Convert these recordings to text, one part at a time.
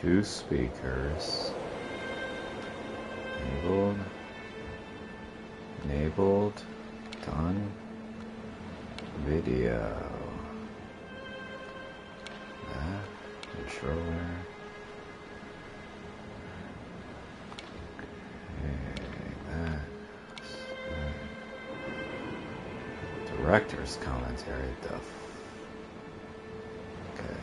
Two speakers. Enabled. Done. Video. That. Controller. Okay, that. Director's commentary. Okay.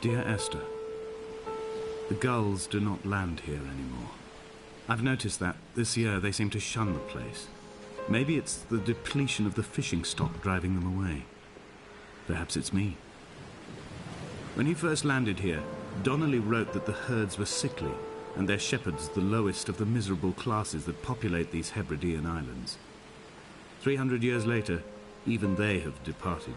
Dear Esther, the gulls do not land here anymore. I've noticed that this year they seem to shun the place. Maybe it's the depletion of the fishing stock driving them away. Perhaps it's me. When he first landed here, Donnelly wrote that the herds were sickly and their shepherds the lowest of the miserable classes that populate these Hebridean islands. 300 years later, even they have departed.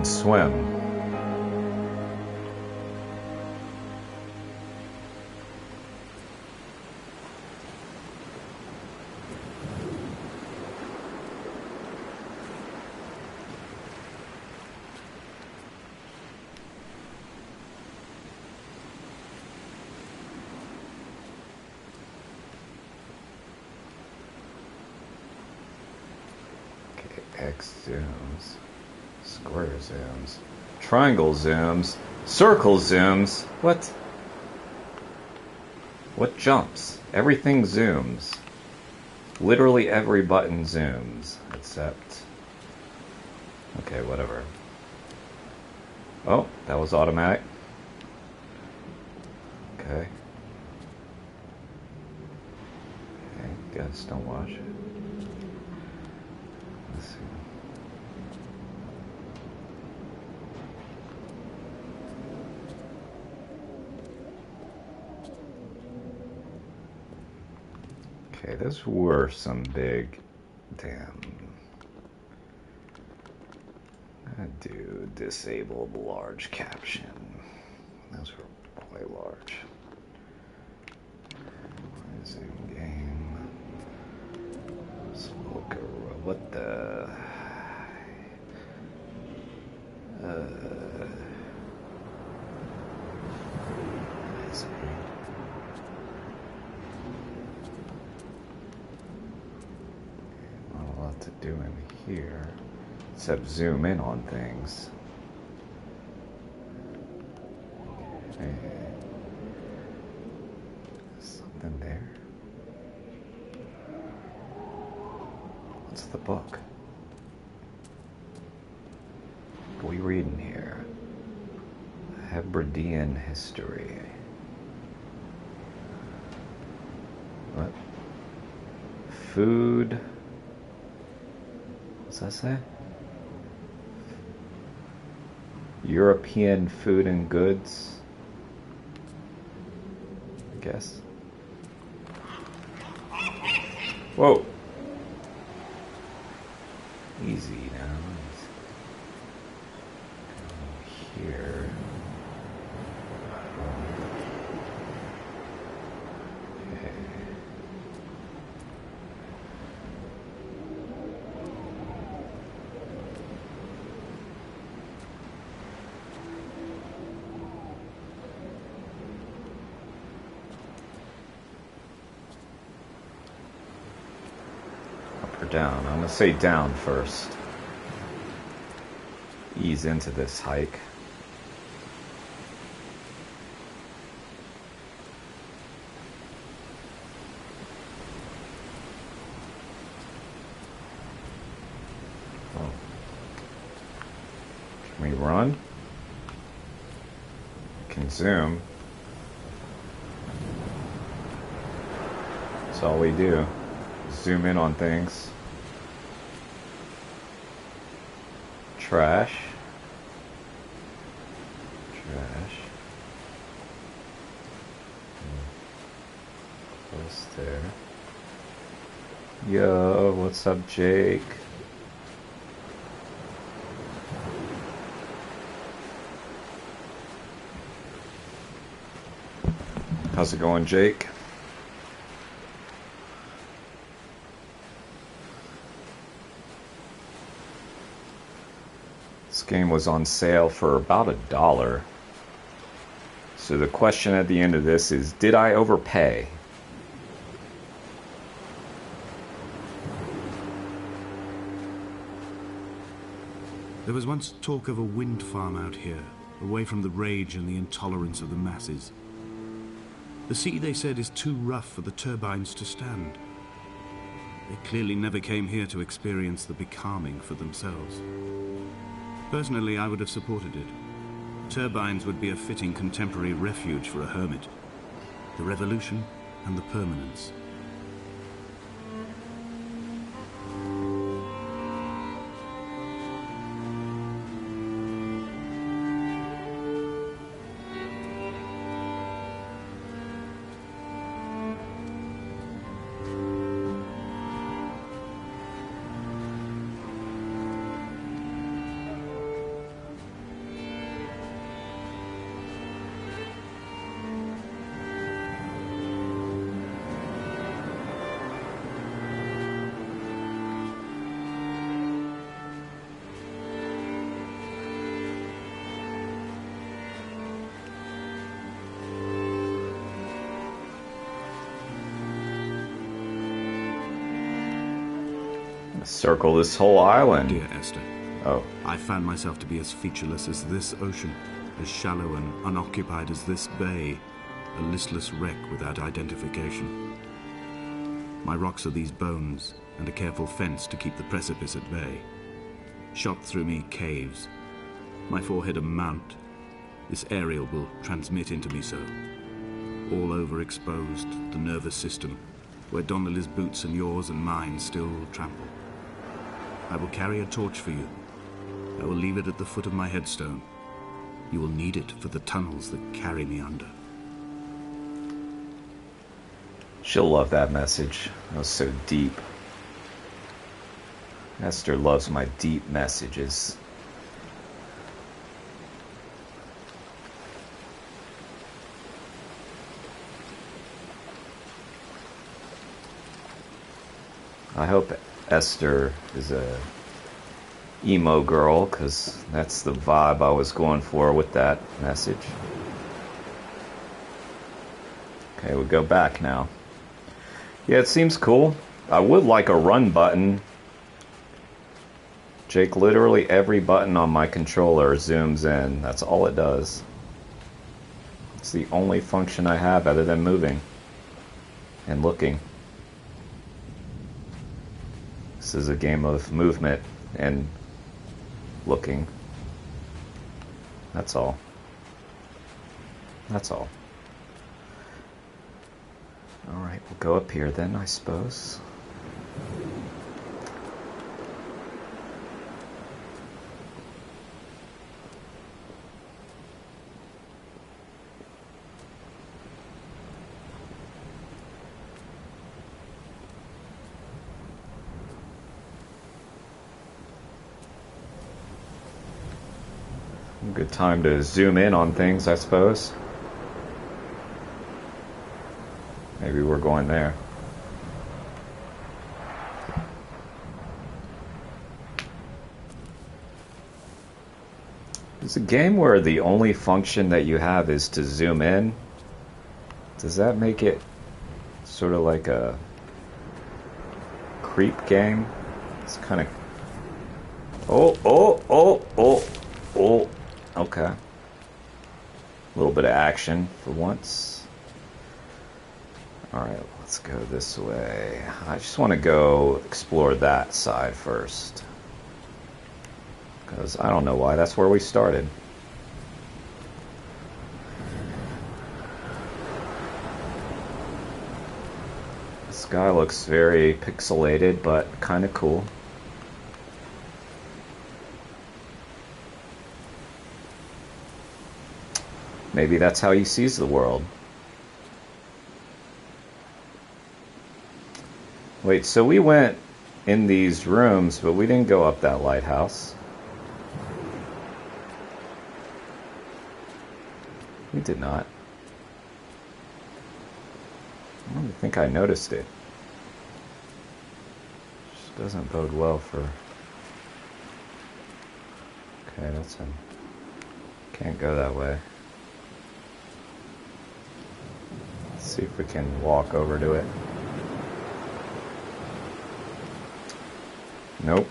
Swim. Okay, X zooms, square zooms. Triangle zooms. Circle zooms. What? What jumps? Everything zooms. Literally every button zooms. Except... Okay, whatever. Oh, that was automatic. Okay. Okay, guys, don't watch it. Let's see. Okay, those were some big, damn. I do disabled large caption. Those were quite large. Zoom game. Smoker, what the? To do in here except zoom in on things. Okay. Something there. What's the book? What are we reading here? Hebridean history. What? Food. What's that say? European food and goods. I guess. Whoa. Easy now. Go here. Okay. or down? I'm gonna say down first. Ease into this hike. Oh. Can we run? Can zoom. That's all we do. Zoom in on things. Trash. Close there. Yo, what's up, Jake? How's it going, Jake? This game was on sale for about $1. So the question at the end of this is, did I overpay? There was once talk of a wind farm out here, away from the rage and the intolerance of the masses. The sea, they said, is too rough for the turbines to stand. They clearly never came here to experience the becalming for themselves. Personally, I would have supported it. Turbines would be a fitting contemporary refuge for a hermit. The revolution and the permanence. Circle this whole island. Dear Esther, Oh. I found myself to be as featureless as this ocean, as shallow and unoccupied as this bay, a listless wreck without identification. My rocks are these bones, and a careful fence to keep the precipice at bay. Shot through me caves, my forehead a mount. This aerial will transmit into me so. All overexposed, the nervous system, where Donnelly's boots and yours and mine still trample. I will carry a torch for you. I will leave it at the foot of my headstone. You will need it for the tunnels that carry me under. She'll love that message. It was so deep. Esther loves my deep messages. I hope Esther is a emo girl, because that's the vibe I was going for with that message. Okay, we go back now. Yeah, it seems cool. I would like a run button. Jake, literally every button on my controller zooms in. That's all it does. It's the only function I have other than moving and looking. This is a game of movement and looking. That's all. That's all. Alright, we'll go up here then, I suppose. Good time to zoom in on things, I suppose. Maybe we're going there. It's a game where the only function that you have is to zoom in. Does that make it sort of like a creep game. It's kind of... Oh. Okay. A little bit of action for once. Alright, let's go this way. I just want to go explore that side first. Because I don't know why, that's where we started. This guy looks very pixelated, but kind of cool. Maybe that's how he sees the world. Wait, so we went in these rooms, but we didn't go up that lighthouse. We did not. I don't think I noticed it. Just doesn't bode well for... Okay, that's him. Can't go that way. Let's see if we can walk over to it. Nope.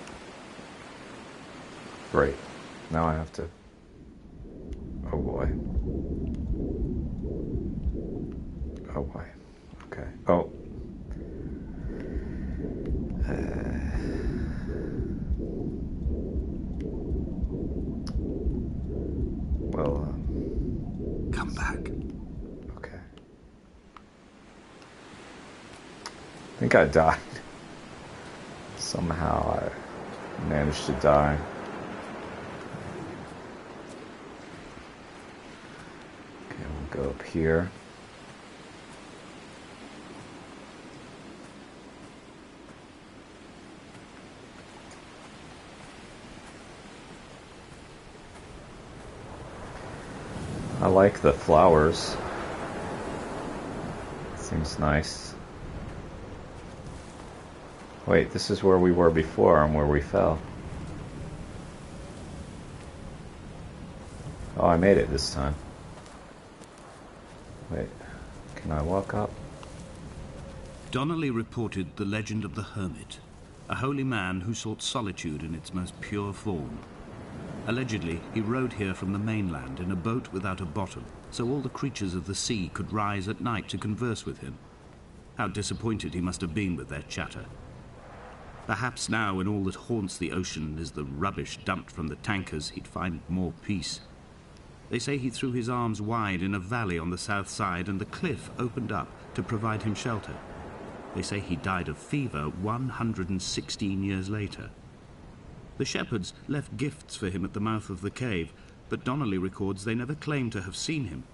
Great. Now I have to... Oh boy. Oh boy. Okay. Oh. Well, come back. Okay. I think I died. Somehow I managed to die. Okay, we'll go up here. I like the flowers. Seems nice. Wait, this is where we were before and where we fell. Oh, I made it this time. Wait, can I walk up? Donnelly reported the legend of the hermit, a holy man who sought solitude in its most pure form. Allegedly, he rode here from the mainland in a boat without a bottom, so all the creatures of the sea could rise at night to converse with him. How disappointed he must have been with their chatter. Perhaps now, when all that haunts the ocean is the rubbish dumped from the tankers, he'd find more peace. They say he threw his arms wide in a valley on the south side, and the cliff opened up to provide him shelter. They say he died of fever 116 years later. The shepherds left gifts for him at the mouth of the cave, but Donnelly records they never claimed to have seen him.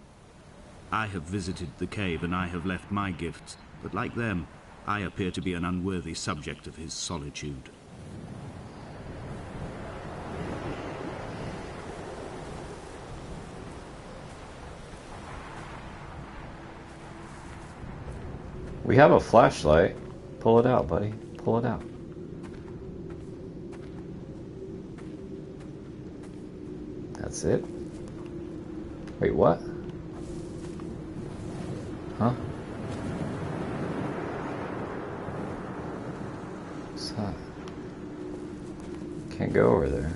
I have visited the cave and I have left my gifts, but like them, I appear to be an unworthy subject of his solitude. We have a flashlight. Pull it out, buddy. Pull it out. That's it? Wait, what? Huh? What's that? Can't go over there.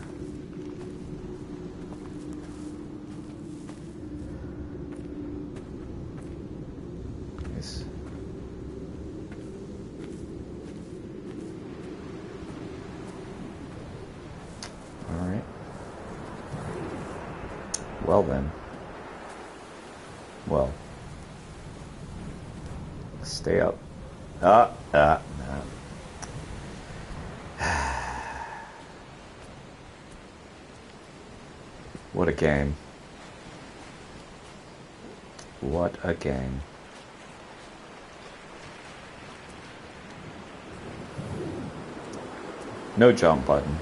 Nice. Alright. Well then. Well. Stay up. Nah. What a game. What a game. No jump button.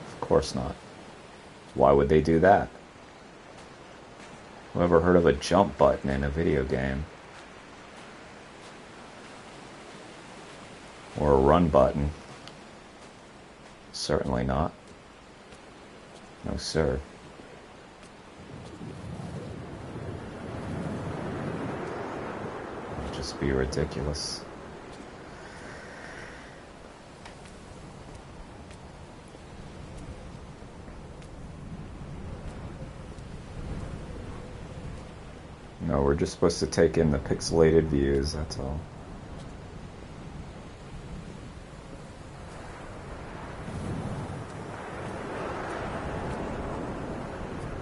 Of course not. Why would they do that? Whoever heard of a jump button in a video game? Or a run button? Certainly not. No, sir. It'd just be ridiculous. No, we're just supposed to take in the pixelated views, that's all.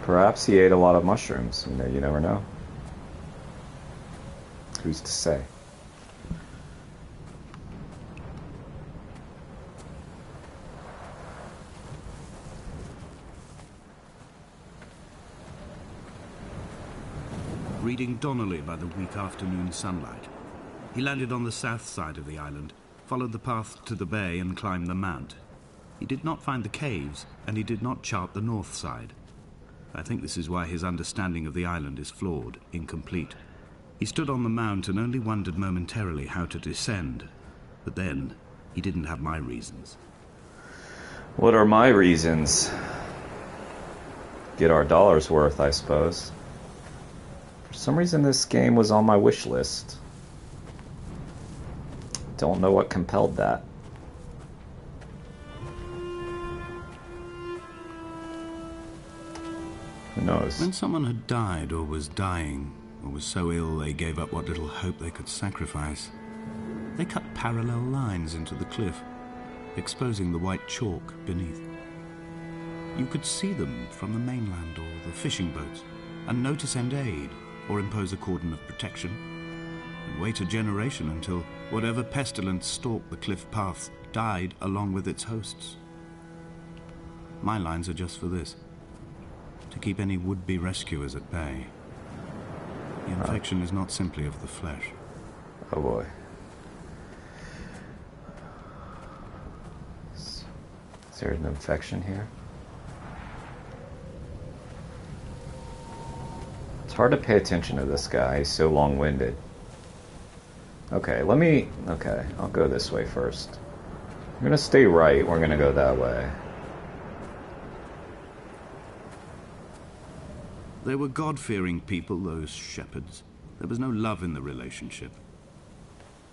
Perhaps he ate a lot of mushrooms. You never know. Who's to say? Reading Donnelly by the weak afternoon sunlight. He landed on the south side of the island, followed the path to the bay and climbed the mount. He did not find the caves, and he did not chart the north side. I think this is why his understanding of the island is flawed, incomplete. He stood on the mount and only wondered momentarily how to descend. But then, he didn't have my reasons. What are my reasons? Get our dollar's worth, I suppose. For some reason this game was on my wish list. Don't know what compelled that. Who knows? When someone had died or was dying, or was so ill they gave up what little hope they could sacrifice, they cut parallel lines into the cliff, exposing the white chalk beneath. You could see them from the mainland or the fishing boats, and know to send aid or impose a cordon of protection, and wait a generation until whatever pestilence stalked the cliff paths died along with its hosts. My lines are just for this: to keep any would-be rescuers at bay. The infection is not simply of the flesh. Oh boy. Is there an infection here? It's hard to pay attention to this guy. He's so long-winded. Okay, I'll go this way first. I'm gonna stay right. We're gonna go that way. They were God-fearing people, those shepherds. There was no love in the relationship.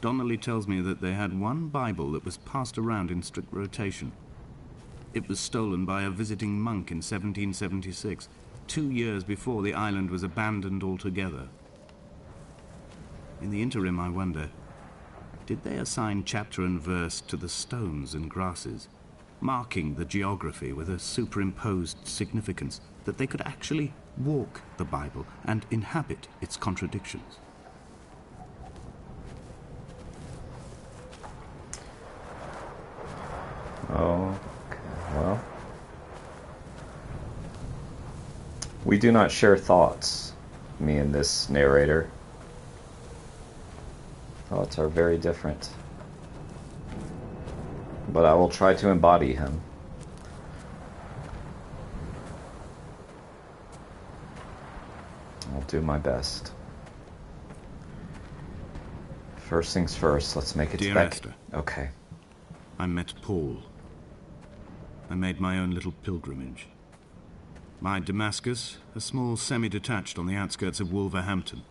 Donnelly tells me that they had one Bible that was passed around in strict rotation. It was stolen by a visiting monk in 1776, 2 years before the island was abandoned altogether. In the interim, I wonder, did they assign chapter and verse to the stones and grasses, marking the geography with a superimposed significance, that they could actually walk the Bible and inhabit its contradictions? Oh, okay, well. We do not share thoughts, me and this narrator. Thoughts are very different. But I will try to embody him. I'll do my best. First things first, let's make it Dear Esther. Okay. I met Paul. I made my own little pilgrimage. My Damascus, a small semi-detached on the outskirts of Wolverhampton.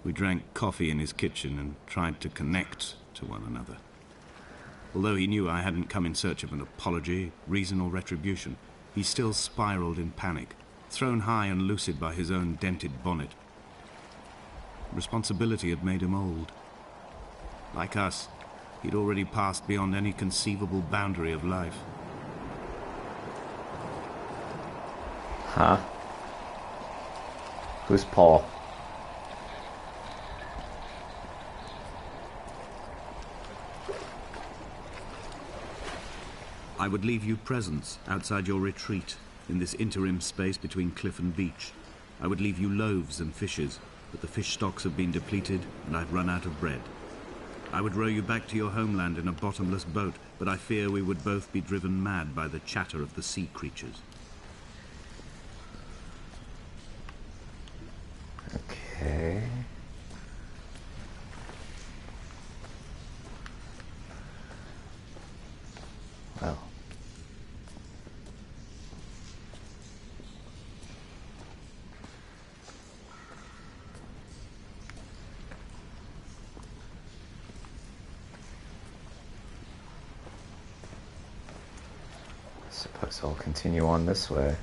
We drank coffee in his kitchen and tried to connect to one another. Although he knew I hadn't come in search of an apology, reason or retribution, he still spiraled in panic, thrown high and lucid by his own dented bonnet. Responsibility had made him old. Like us, he'd already passed beyond any conceivable boundary of life. Huh? Who's Paul? I would leave you presents outside your retreat in this interim space between cliff and beach. I would leave you loaves and fishes, but the fish stocks have been depleted and I've run out of bread. I would row you back to your homeland in a bottomless boat, but I fear we would both be driven mad by the chatter of the sea creatures. Okay. Well. I suppose I'll continue on this way.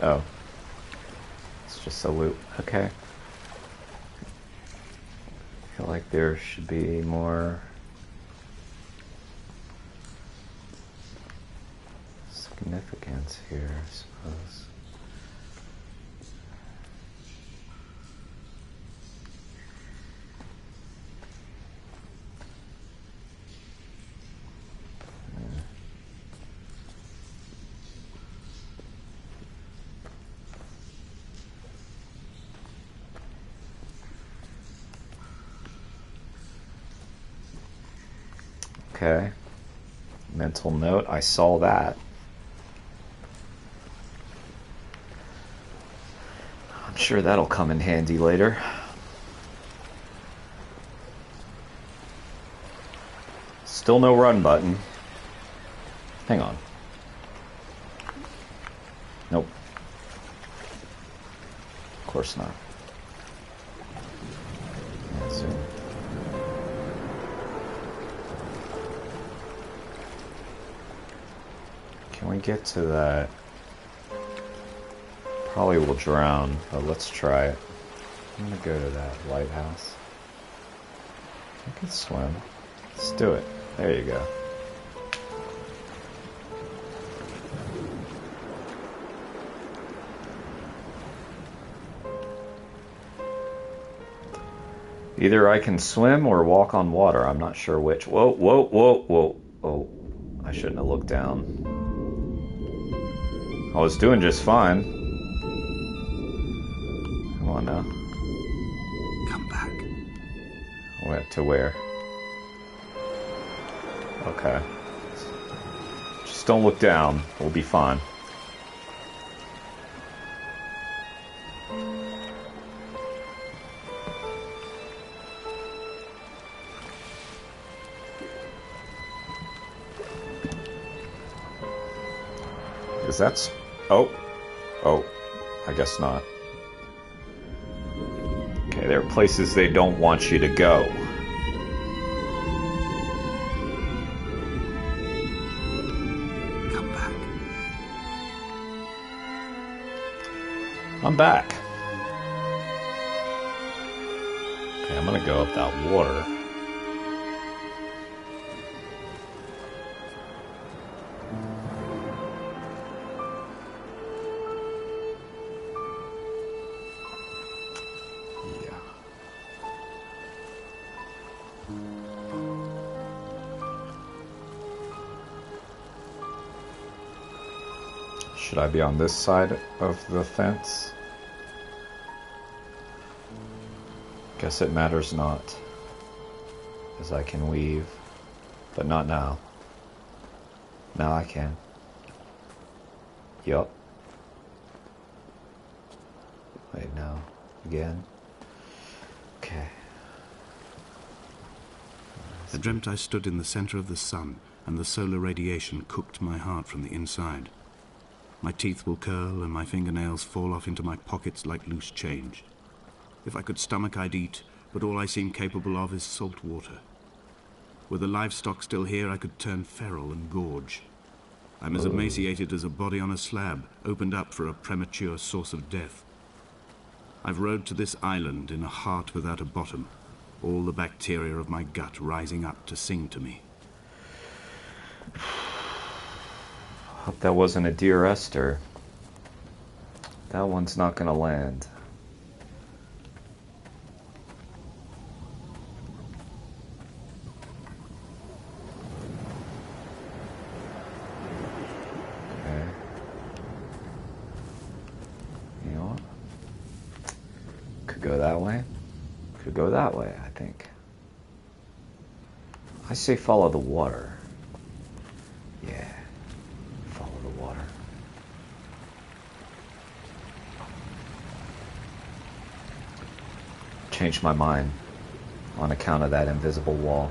Oh. It's just a loop. Okay. I feel like there should be more significance here, I suppose. Okay. Mental note, I saw that. I'm sure that'll come in handy later. Still no run button. Hang on. Nope. Of course not. Yeah, zoom. Can we get to that? Probably will drown, but let's try it. I'm gonna go to that lighthouse. I can swim. Let's do it. There you go. Either I can swim or walk on water. I'm not sure which. Whoa, whoa, whoa, whoa. Oh, I shouldn't have looked down. I was doing just fine. Come on now. Come back. Went to where? Okay. Just don't look down. We'll be fine. Is that... Oh. Oh. I guess not. Okay, there are places they don't want you to go. Come back. I'm back. Okay, I'm gonna go up that water. Should I be on this side of the fence? Guess it matters not, as I can weave, but not now. Now I can. Yup. Wait, no. Again. Okay. I dreamt I stood in the center of the sun, and the solar radiation cooked my heart from the inside. My teeth will curl and my fingernails fall off into my pockets like loose change. If I could stomach, I'd eat, but all I seem capable of is salt water. Were the livestock still here, I could turn feral and gorge. I'm as emaciated as a body on a slab, opened up for a premature source of death. I've rowed to this island in a heart without a bottom, all the bacteria of my gut rising up to sing to me. Hope that wasn't a Dear Esther. That one's not gonna land. Okay. You know what? Could go that way. Could go that way, I think. I say follow the water. Yeah. Follow the water. Changed my mind on account of that invisible wall.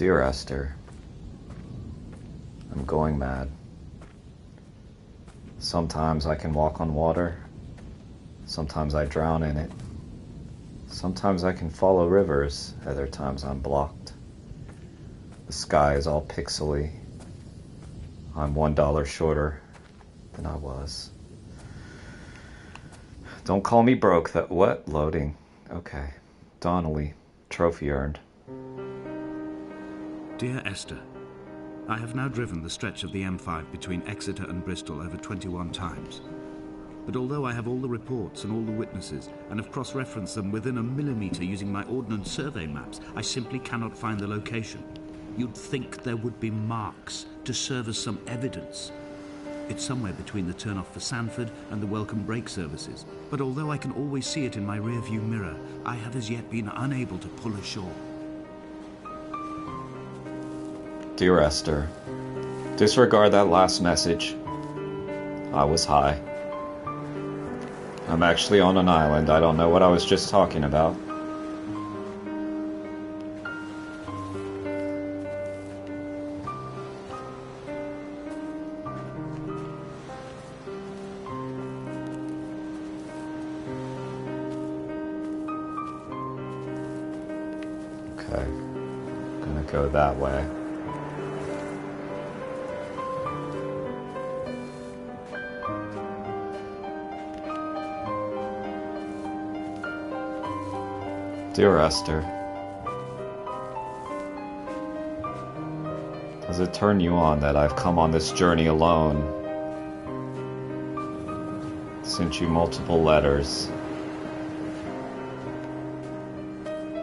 Dear Esther, I'm going mad. Sometimes I can walk on water. Sometimes I drown in it. Sometimes I can follow rivers. Other times I'm blocked. The sky is all pixely. I'm $1 shorter than I was. Don't call me broke. That what? Loading. Okay. Donnelly. Trophy earned. Dear Esther, I have now driven the stretch of the M5 between Exeter and Bristol over 21 times. But although I have all the reports and all the witnesses, and have cross-referenced them within a millimetre using my Ordnance Survey maps, I simply cannot find the location. You'd think there would be marks to serve as some evidence. It's somewhere between the turn-off for Sanford and the welcome brake services. But although I can always see it in my rear-view mirror, I have as yet been unable to pull ashore. Dear Esther, disregard that last message. I was high. I'm actually on an island. I don't know what I was just talking about. Okay, gonna go that way. Dear Esther, does it turn you on that I've come on this journey alone? Sent you multiple letters,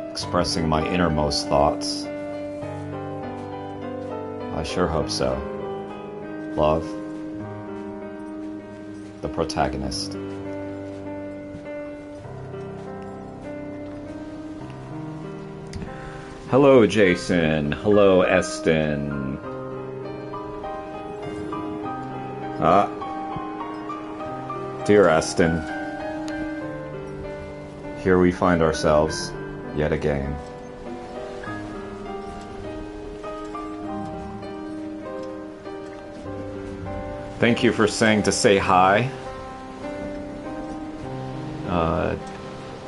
expressing my innermost thoughts. I sure hope so. Love, the protagonist. Hello, Jason. Hello, Eston. Dear Eston, here we find ourselves yet again. Thank you for saying to say hi.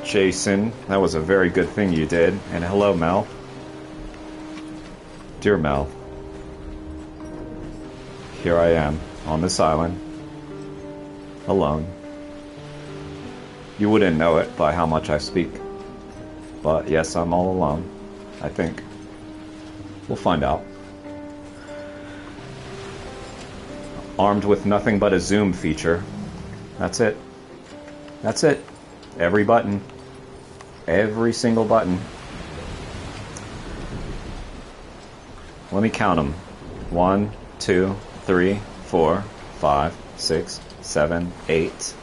Jason, that was a very good thing you did. And hello, Mel. Dear Mel, here I am on this island, alone. You wouldn't know it by how much I speak, but yes, I'm all alone, I think. We'll find out. Armed with nothing but a zoom feature. That's it. That's it. Every button. Every single button. Let me count them. 1, 2, 3, 4, 5, 6, 7, 8.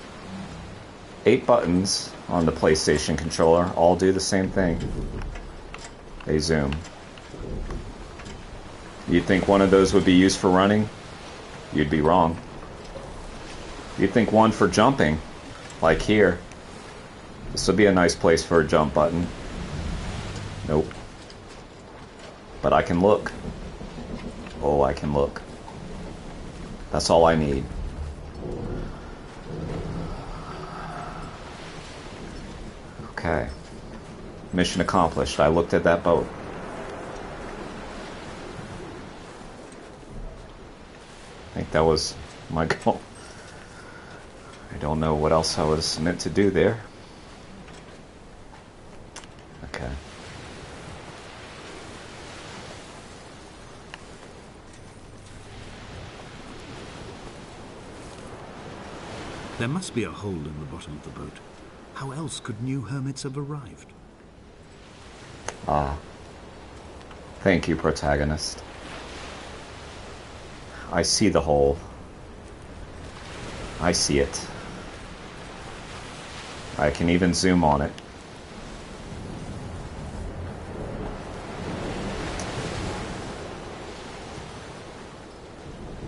8 buttons on the PlayStation controller all do the same thing. They zoom. You'd think one of those would be used for running? You'd be wrong. You'd think one for jumping, like here. This would be a nice place for a jump button. Nope. But I can look. Oh, I can look. That's all I need. Okay. Mission accomplished. I looked at that boat. I think that was my goal. I don't know what else I was meant to do there. Okay. There must be a hole in the bottom of the boat. How else could new hermits have arrived? Ah. Thank you, protagonist. I see the hole. I see it. I can even zoom on it.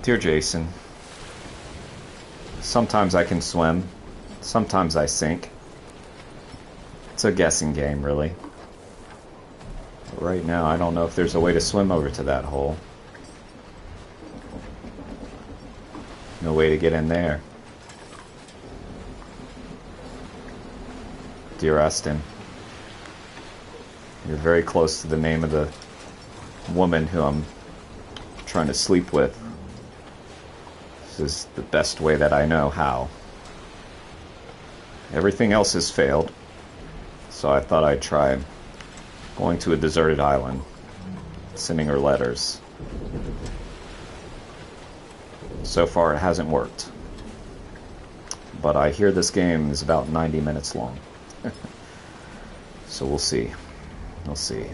Dear Jason, sometimes I can swim, sometimes I sink. It's a guessing game, really. But right now, I don't know if there's a way to swim over to that hole. No way to get in there. Dear Esther, you're very close to the name of the woman who I'm trying to sleep with. This is the best way that I know how. Everything else has failed, so I thought I'd try going to a deserted island, sending her letters. So far, it hasn't worked. But I hear this game is about 90 minutes long. So we'll see. We'll see.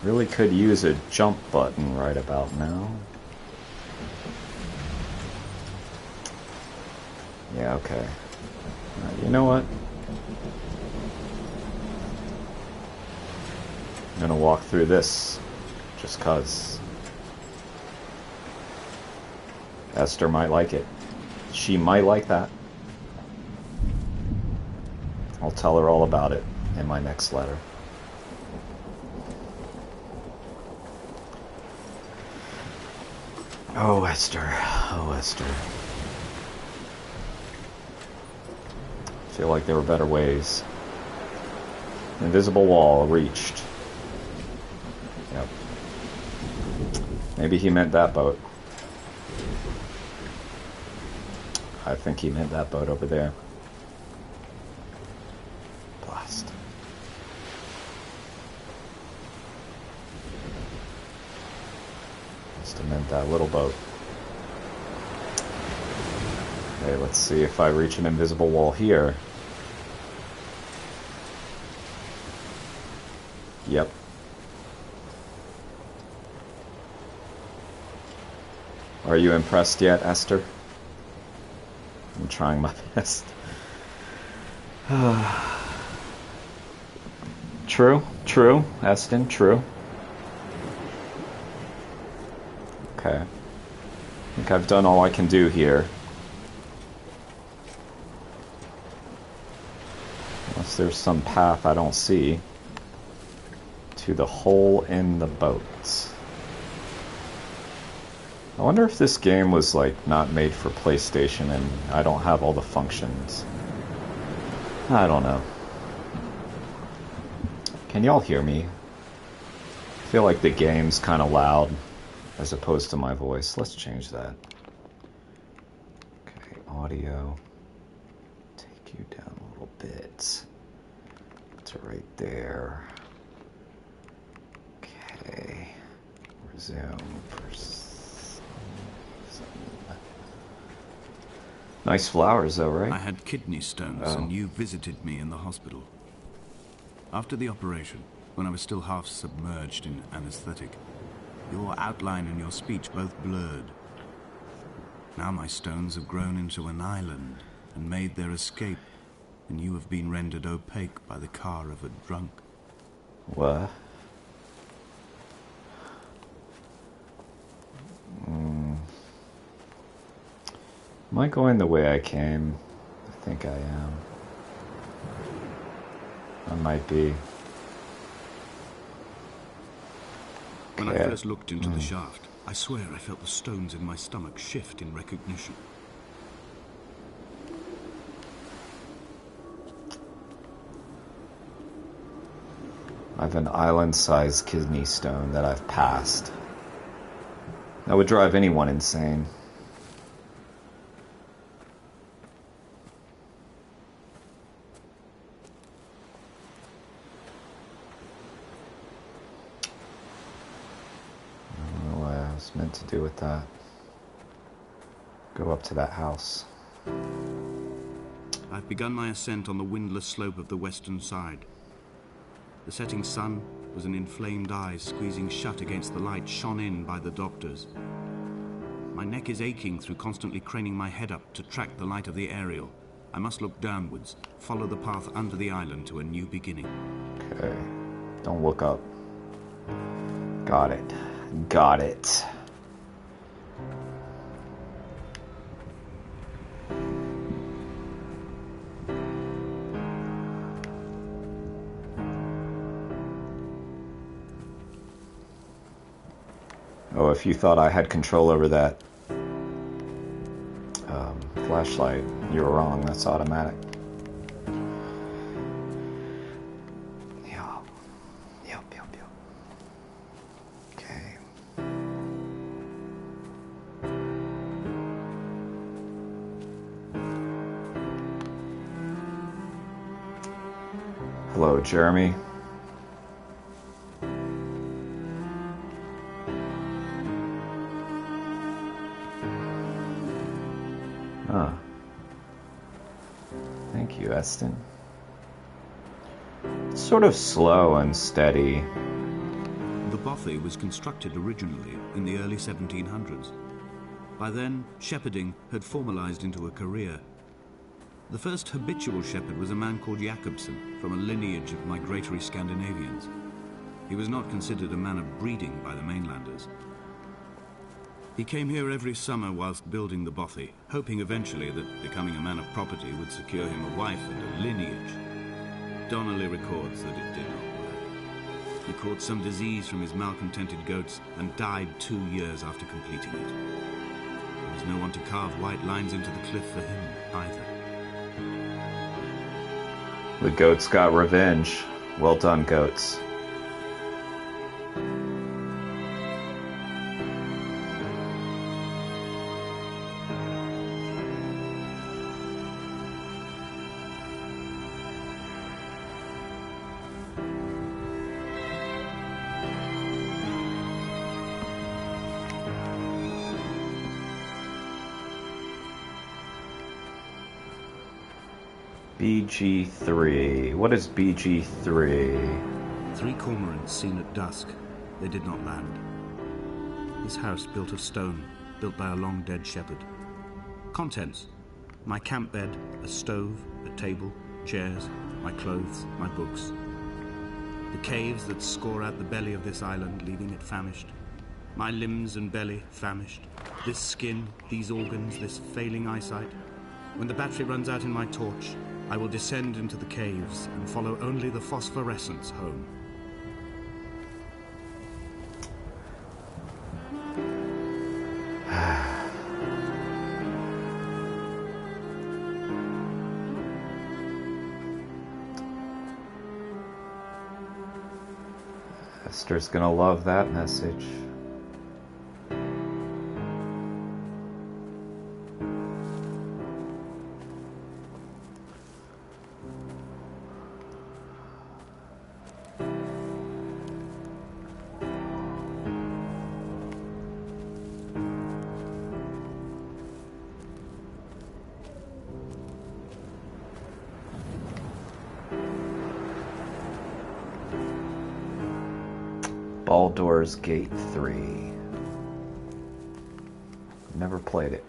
Really could use a jump button right about now. Yeah, okay. You know what? I'm gonna walk through this just 'cause Esther might like it. She might like that. I'll tell her all about it in my next letter. Oh, Esther. Oh, Esther. I feel like there were better ways. Invisible wall reached. Yep. Maybe he meant that boat. I think he meant that boat over there. Blast. Must have meant that little boat. Okay, let's see if I reach an invisible wall here. Yep. Are you impressed yet, Esther? I'm trying my best. True, Esther, true. Okay. I think I've done all I can do here. Unless there's some path I don't see to the hole in the boat. I wonder if this game was like not made for PlayStation and I don't have all the functions. I don't know. Can y'all hear me? I feel like the game's kind of loud as opposed to my voice. Let's change that. Okay, audio. Take you down a little bit to right there. Okay. Resume. Nice flowers, though, right? I had kidney stones, and you visited me in the hospital. After the operation, when I was still half submerged in anesthetic, your outline and your speech both blurred. Now my stones have grown into an island and made their escape, and you have been rendered opaque by the car of a drunk. What? Am I going the way I came? I think I am. I might be. When I first looked into the shaft, I swear I felt the stones in my stomach shift in recognition. I have an island-sized kidney stone that I've passed. That would drive anyone insane. Meant to do with that. Go up to that house. I've begun my ascent on the windless slope of the western side. The setting sun was an inflamed eye squeezing shut against the light shone in by the doctors. My neck is aching through constantly craning my head up to track the light of the aerial. I must look downwards, follow the path under the island to a new beginning. Okay. Don't look up. Got it. Got it. Oh, if you thought I had control over that flashlight, you were wrong. That's automatic. Yep. Okay. Hello, Jeremy. Thank you, Esther. It's sort of slow and steady. The bothy was constructed originally in the early 1700s. By then, shepherding had formalized into a career. The first habitual shepherd was a man called Jakobsen, from a lineage of migratory Scandinavians. He was not considered a man of breeding by the mainlanders. He came here every summer whilst building the bothy, hoping eventually that becoming a man of property would secure him a wife and a lineage. Donnelly records that it did not work. He caught some disease from his malcontented goats and died 2 years after completing it. There was no one to carve white lines into the cliff for him either. The goats got revenge. Well done, goats. BG3. What is BG3? 3 cormorants seen at dusk. They did not land. This house built of stone, built by a long-dead shepherd. Contents: my camp bed, a stove, a table, chairs, my clothes, my books. The caves that score out the belly of this island, leaving it famished. My limbs and belly famished. This skin, these organs, this failing eyesight. When the battery runs out in my torch, I will descend into the caves and follow only the phosphorescence home. Esther's gonna love that message. Baldur's Gate 3. Never played it,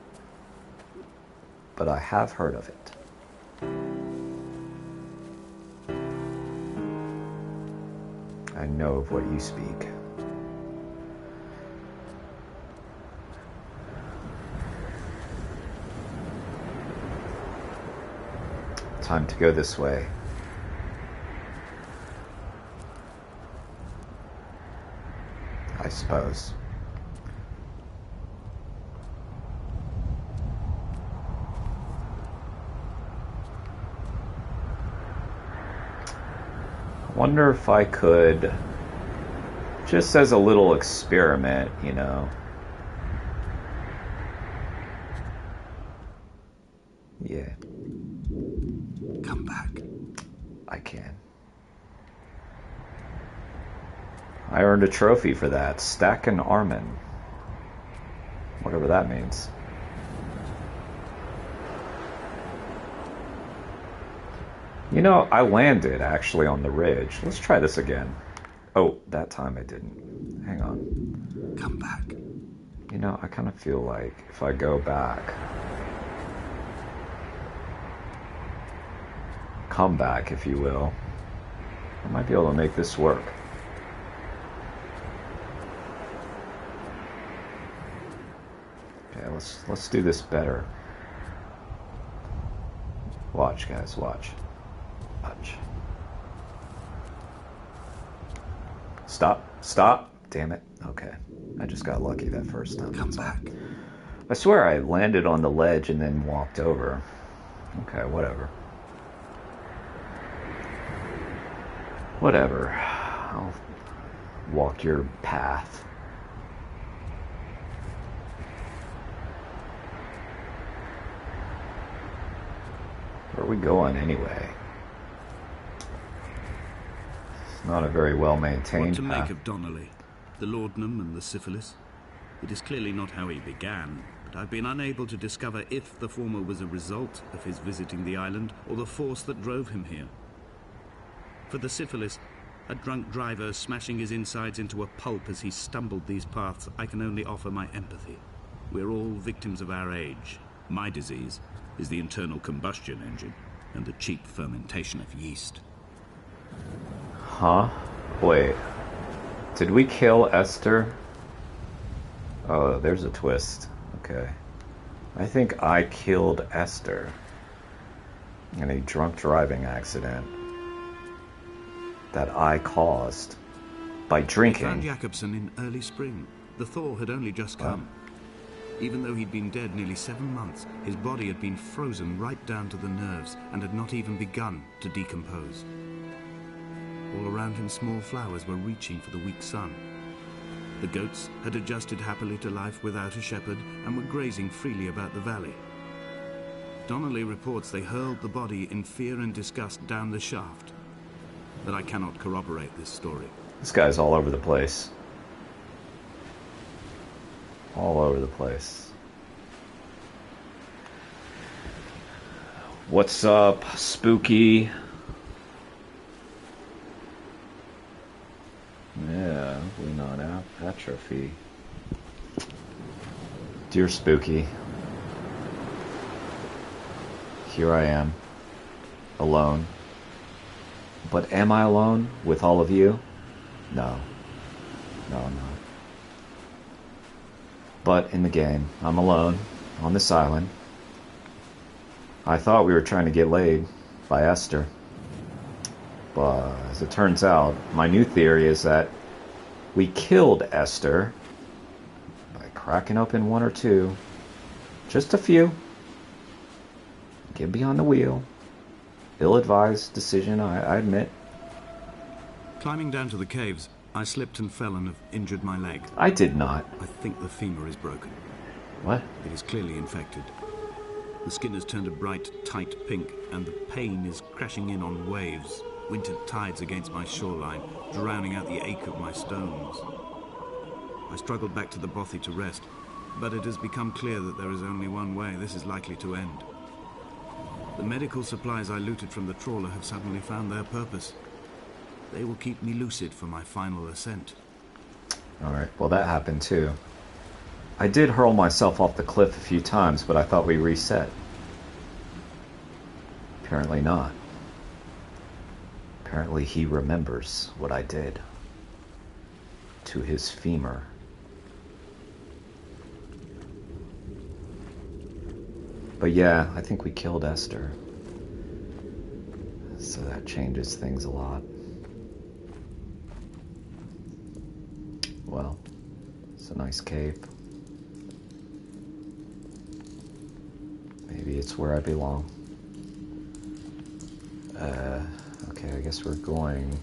but I have heard of it. I know of what you speak. Time to go this way. I suppose. I wonder if I could, just as a little experiment, you know. Yeah. Come back. I can. I earned a trophy for that. Stack and Armin. Whatever that means. You know, I landed actually on the ridge. Let's try this again. Oh, that time I didn't. Hang on. Come back. You know, I kind of feel like if I go back... Come back, if you will. I might be able to make this work. Okay, let's do this better. Watch, guys, watch. Watch. Stop. Stop. Damn it. Okay. I just got lucky that first time. Come back. I swear I landed on the ledge and then walked over. Okay, whatever. Whatever. I'll walk your path. Where are we going anyway? It's not a very well maintained What to path. make of Donnelly, the laudanum and the syphilis? It is clearly not how he began, but I've been unable to discover if the former was a result of his visiting the island or the force that drove him here. For the syphilis, a drunk driver smashing his insides into a pulp as he stumbled these paths, I can only offer my empathy. We're all victims of our age. My disease is the internal combustion engine and the cheap fermentation of yeast. Huh? Wait. Did we kill Esther? Oh, there's a twist. Okay. I think I killed Esther in a drunk driving accident that I caused by I found drinking. Jakobsen in early spring. The thaw had only just come. Even though he'd been dead nearly 7 months, his body had been frozen right down to the nerves and had not even begun to decompose. All around him, small flowers were reaching for the weak sun. The goats had adjusted happily to life without a shepherd and were grazing freely about the valley. Donnelly reports they hurled the body in fear and disgust down the shaft. But I cannot corroborate this story. This guy's all over the place. All over the place. What's up, spooky? Yeah, we not out. Atrophy. Dear Spooky, here I am, alone. But am I alone with all of you? No. No, I'm not. But in the game, I'm alone on this island. I thought we were trying to get laid by Esther. But as it turns out, my new theory is that we killed Esther by cracking open one or two. Just a few. Get behind the wheel. Ill-advised decision, I admit. Climbing down to the caves, I slipped and fell and have injured my leg. I did not. I think the femur is broken. What? It is clearly infected. The skin has turned a bright, tight pink, and the pain is crashing in on waves, winter tides against my shoreline, drowning out the ache of my stones. I struggled back to the bothy to rest, but it has become clear that there is only one way this is likely to end. The medical supplies I looted from the trawler have suddenly found their purpose. They will keep me lucid for my final ascent. Alright, well that happened too. I did hurl myself off the cliff a few times, but I thought we reset. Apparently not. Apparently he remembers what I did to his femur. But yeah, I think we killed Esther. So that changes things a lot. Well, it's a nice cave. Maybe it's where I belong. Okay, I guess we're going...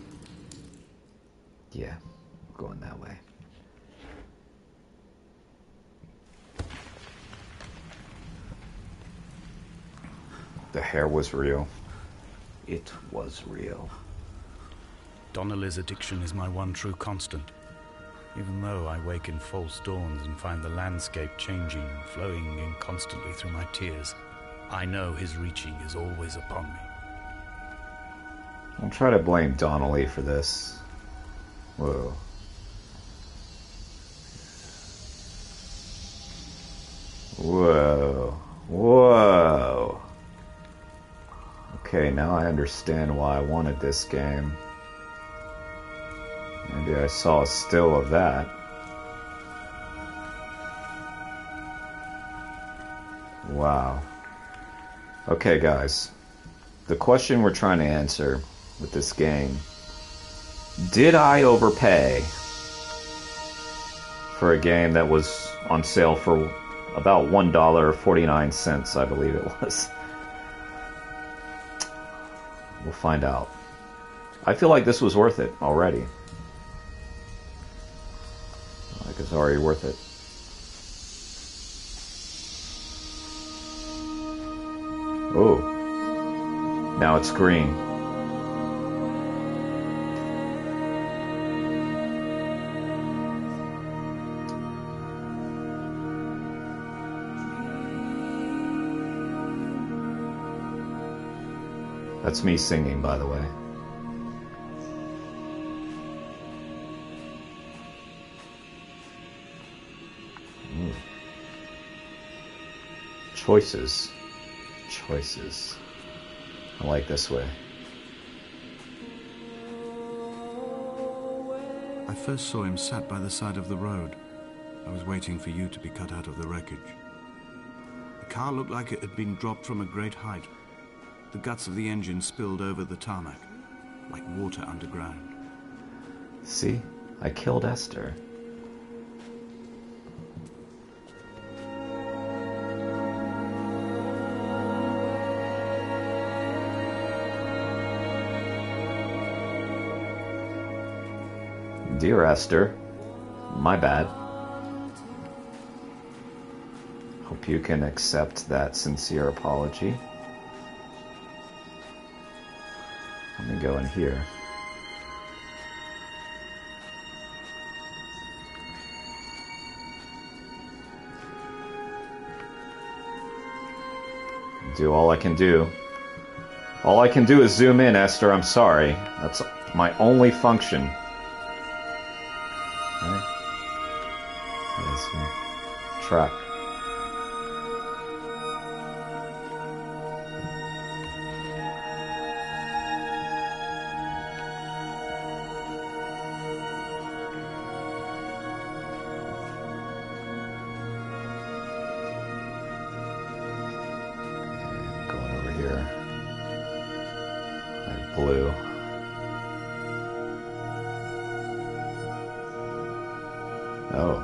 Yeah, we're going that way. The hair was real. It was real. Donnelly's addiction is my one true constant. Even though I wake in false dawns and find the landscape changing and flowing in constantly through my tears, I know his reaching is always upon me. I'll try to blame Donnelly for this. Whoa. Whoa. Whoa. Okay, now I understand why I wanted this game. Maybe I saw a still of that. Wow. Okay, guys. The question we're trying to answer with this game: did I overpay for a game that was on sale for about $1.49, I believe it was. We'll find out. I feel like this was worth it already. Like it's already worth it. Oh, now it's green. That's me singing, by the way. Choices. Choices. I like this way. I first saw him sat by the side of the road. I was waiting for you to be cut out of the wreckage. The car looked like it had been dropped from a great height. The guts of the engine spilled over the tarmac, like water underground. See? I killed Esther. Dear Esther, my bad. Hope you can accept that sincere apology. Let me go in here. Do all I can do. All I can do is zoom in, Esther. I'm sorry. That's my only function. Track. Going over here. Like blue. Oh.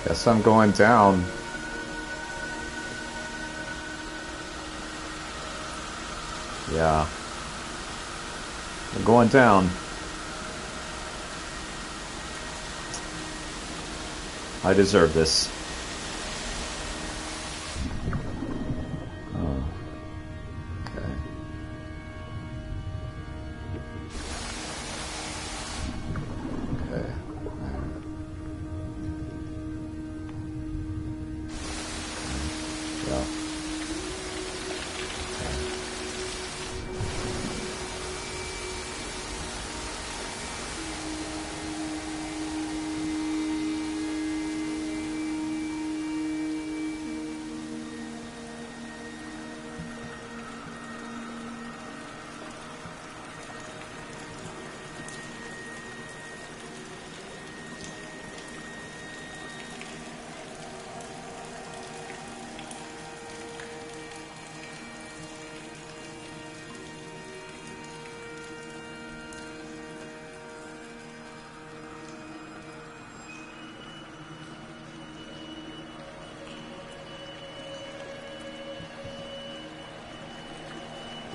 Guess I'm going down. Yeah. I'm going down. I deserve this. Oh. Okay. Okay. Yeah.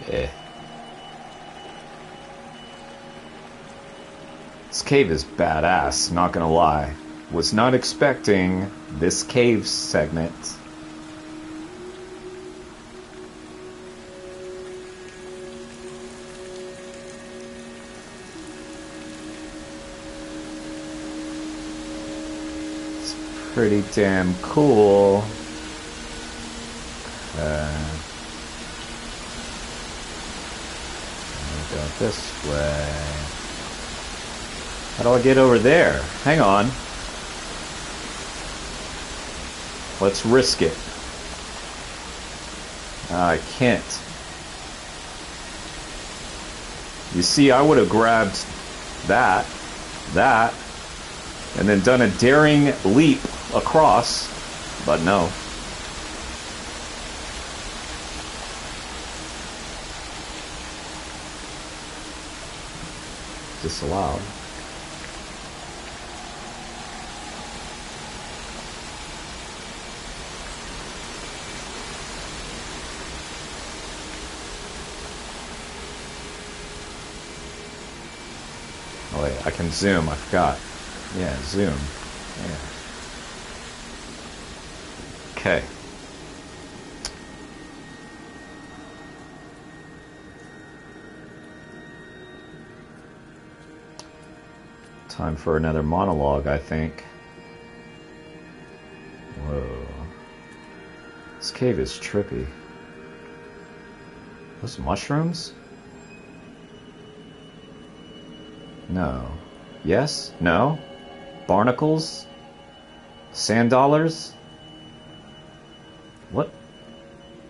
Eh. This cave is badass, not gonna lie. Was not expecting this cave segment. It's pretty damn cool. Go this way. How do I get over there? Hang on. Let's risk it. I can't. You see, I would have grabbed that. that, and then done a daring leap across, but no. Disallowed. Oh wait, I can zoom, I forgot. Yeah, zoom. Yeah. Okay. Time for another monologue, I think. Whoa. This cave is trippy. Those mushrooms? No. Yes? No? Barnacles? Sand dollars? What?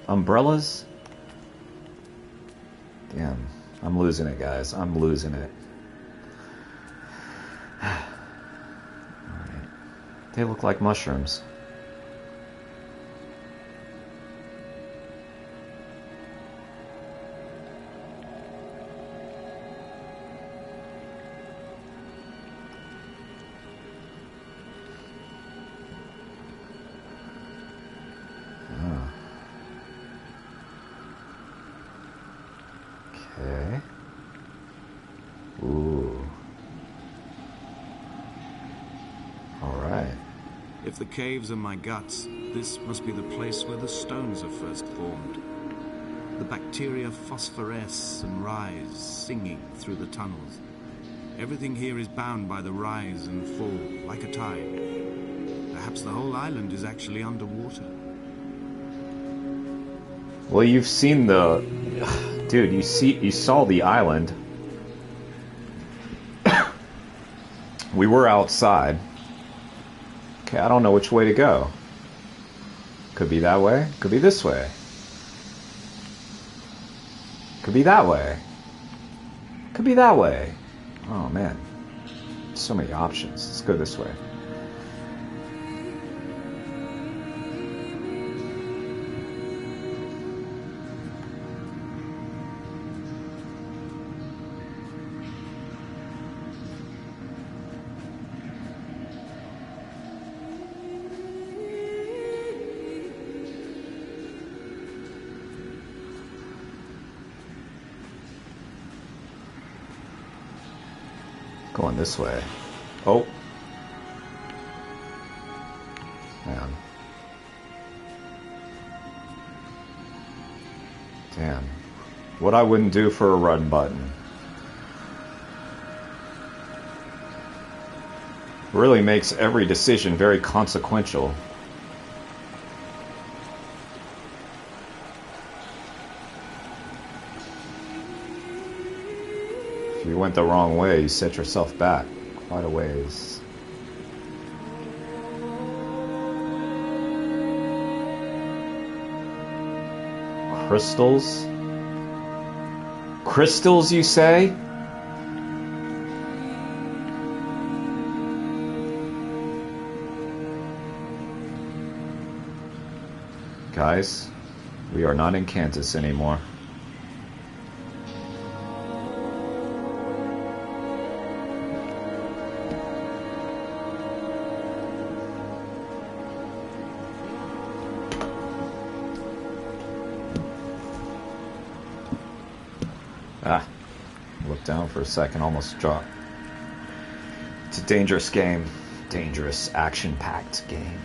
Umbrellas? Damn. I'm losing it, guys. I'm losing it. Alright. They look like mushrooms. Okay. Ooh. Alright. If the caves are my guts, this must be the place where the stones are first formed. The bacteria phosphoresce and rise, singing through the tunnels. Everything here is bound by the rise and fall, like a tide. Perhaps the whole island is actually underwater. Well, you've seen the... Dude, you saw the island. We were outside. Okay, I don't know which way to go. Could be that way. Could be this way. Could be that way. Could be that way. Oh, man. So many options. Let's go this way. Going this way. Oh. Man. Damn. What I wouldn't do for a run button. Really makes every decision very consequential. If you went the wrong way, you set yourself back quite a ways. Crystals? Crystals, you say? Guys, we are not in Kansas anymore. Looked down for a second, almost dropped. It's a dangerous game. Dangerous, action-packed game.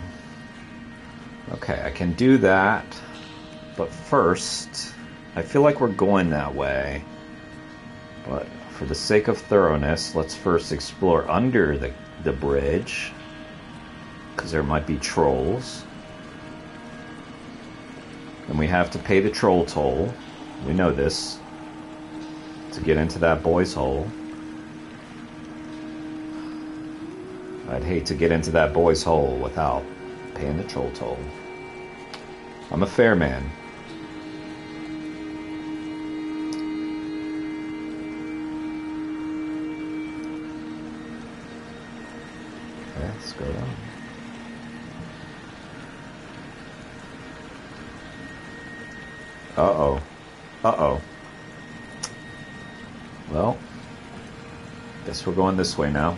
Okay, I can do that. But first, I feel like we're going that way. But for the sake of thoroughness, let's first explore under the bridge. Because there might be trolls. And we have to pay the troll toll. We know this. To get into that boy's hole. I'd hate to get into that boy's hole without paying the troll toll. I'm a fair man. Okay, let's go down. Uh-oh. Uh-oh. Well, guess we're going this way now.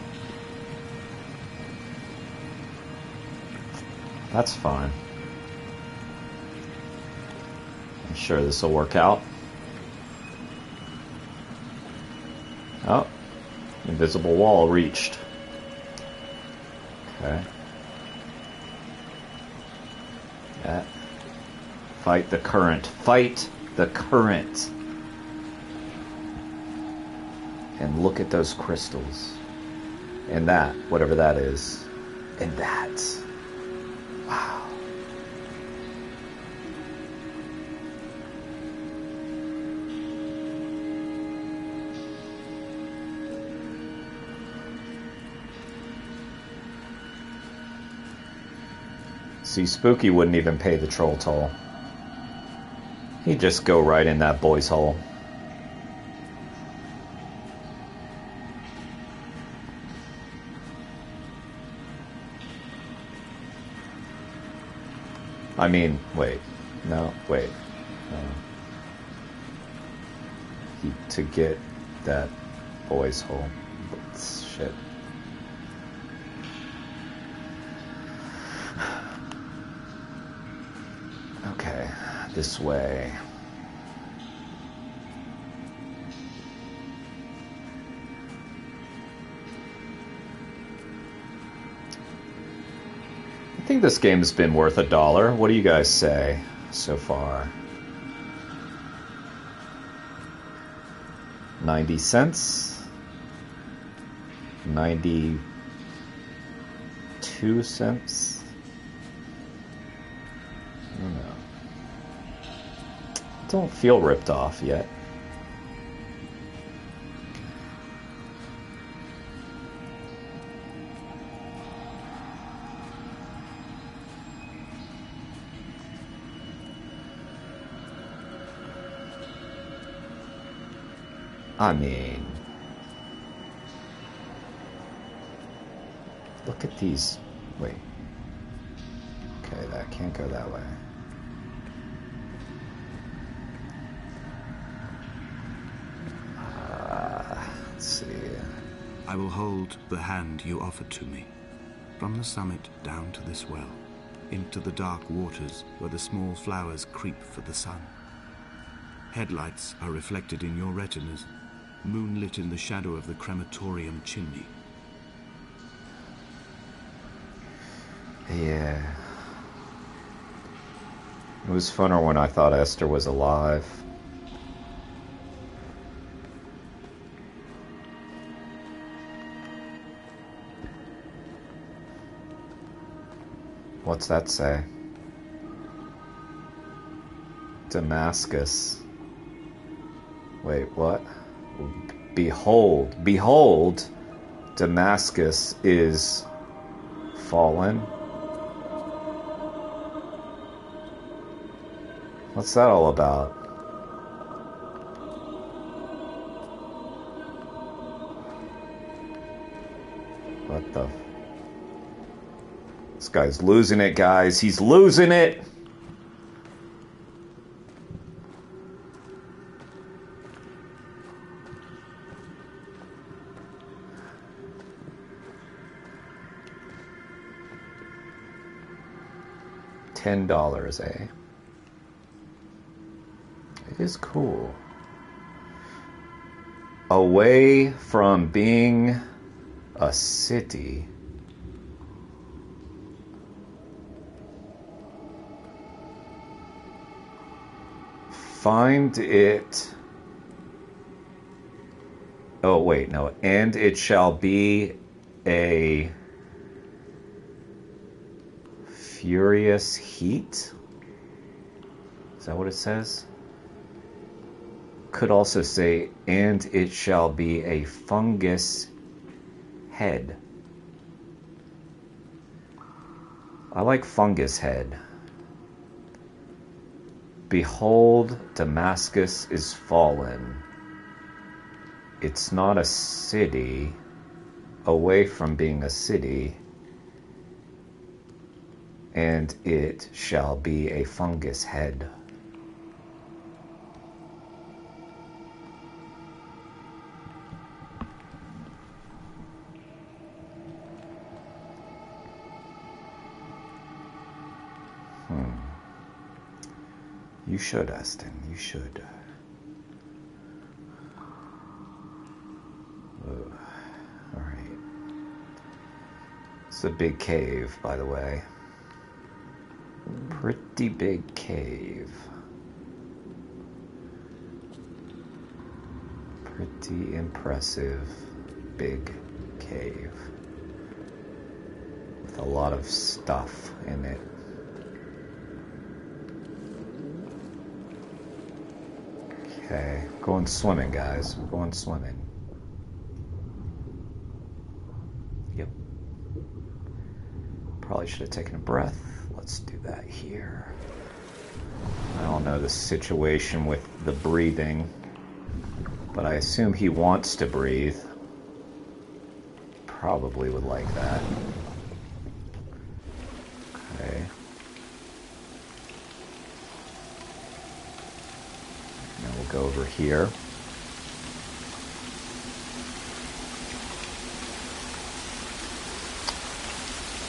That's fine. I'm sure this will work out. Oh, invisible wall reached. Okay. Yeah. Fight the current. Fight the current. And look at those crystals. And that, whatever that is. And that. Wow. See, Spooky wouldn't even pay the troll toll. He'd just go right in that boy's hole. I mean, wait. No, wait. To get that boy's hole. Shit. Okay, this way. I think this game has been worth $1. What do you guys say so far? 90 cents? 92 cents? I don't know. Don't feel ripped off yet. I mean, look at these. Wait. Okay, that can't go that way. Let's see. I will hold the hand you offered to me, from the summit down to this well, into the dark waters where the small flowers creep for the sun. Headlights are reflected in your retinas, moonlit in the shadow of the crematorium chimney. Yeah. It was funner when I thought Esther was alive. What's that say? Damascus. Wait, what? Behold, behold, Damascus is fallen. What's that all about? What the? This guy's losing it, guys. He's losing it. $10, eh? It is cool. Away from being a city. Find it. Oh, wait, no. And it shall be a furious heat. Is that what it says? Could also say, and it shall be a fungus head. I like fungus head. Behold, Damascus is fallen. It's not a city. Away from being a city. and it shall be a fungus head. You should, Esther. You should. Alright. It's a big cave, by the way. Pretty big cave. Pretty impressive big cave. With a lot of stuff in it. Okay, going swimming, guys. We're going swimming. Yep. Probably should have taken a breath. Let's do that here. I don't know the situation with the breathing, but I assume he wants to breathe. Probably would like that. Okay. Now we'll go over here.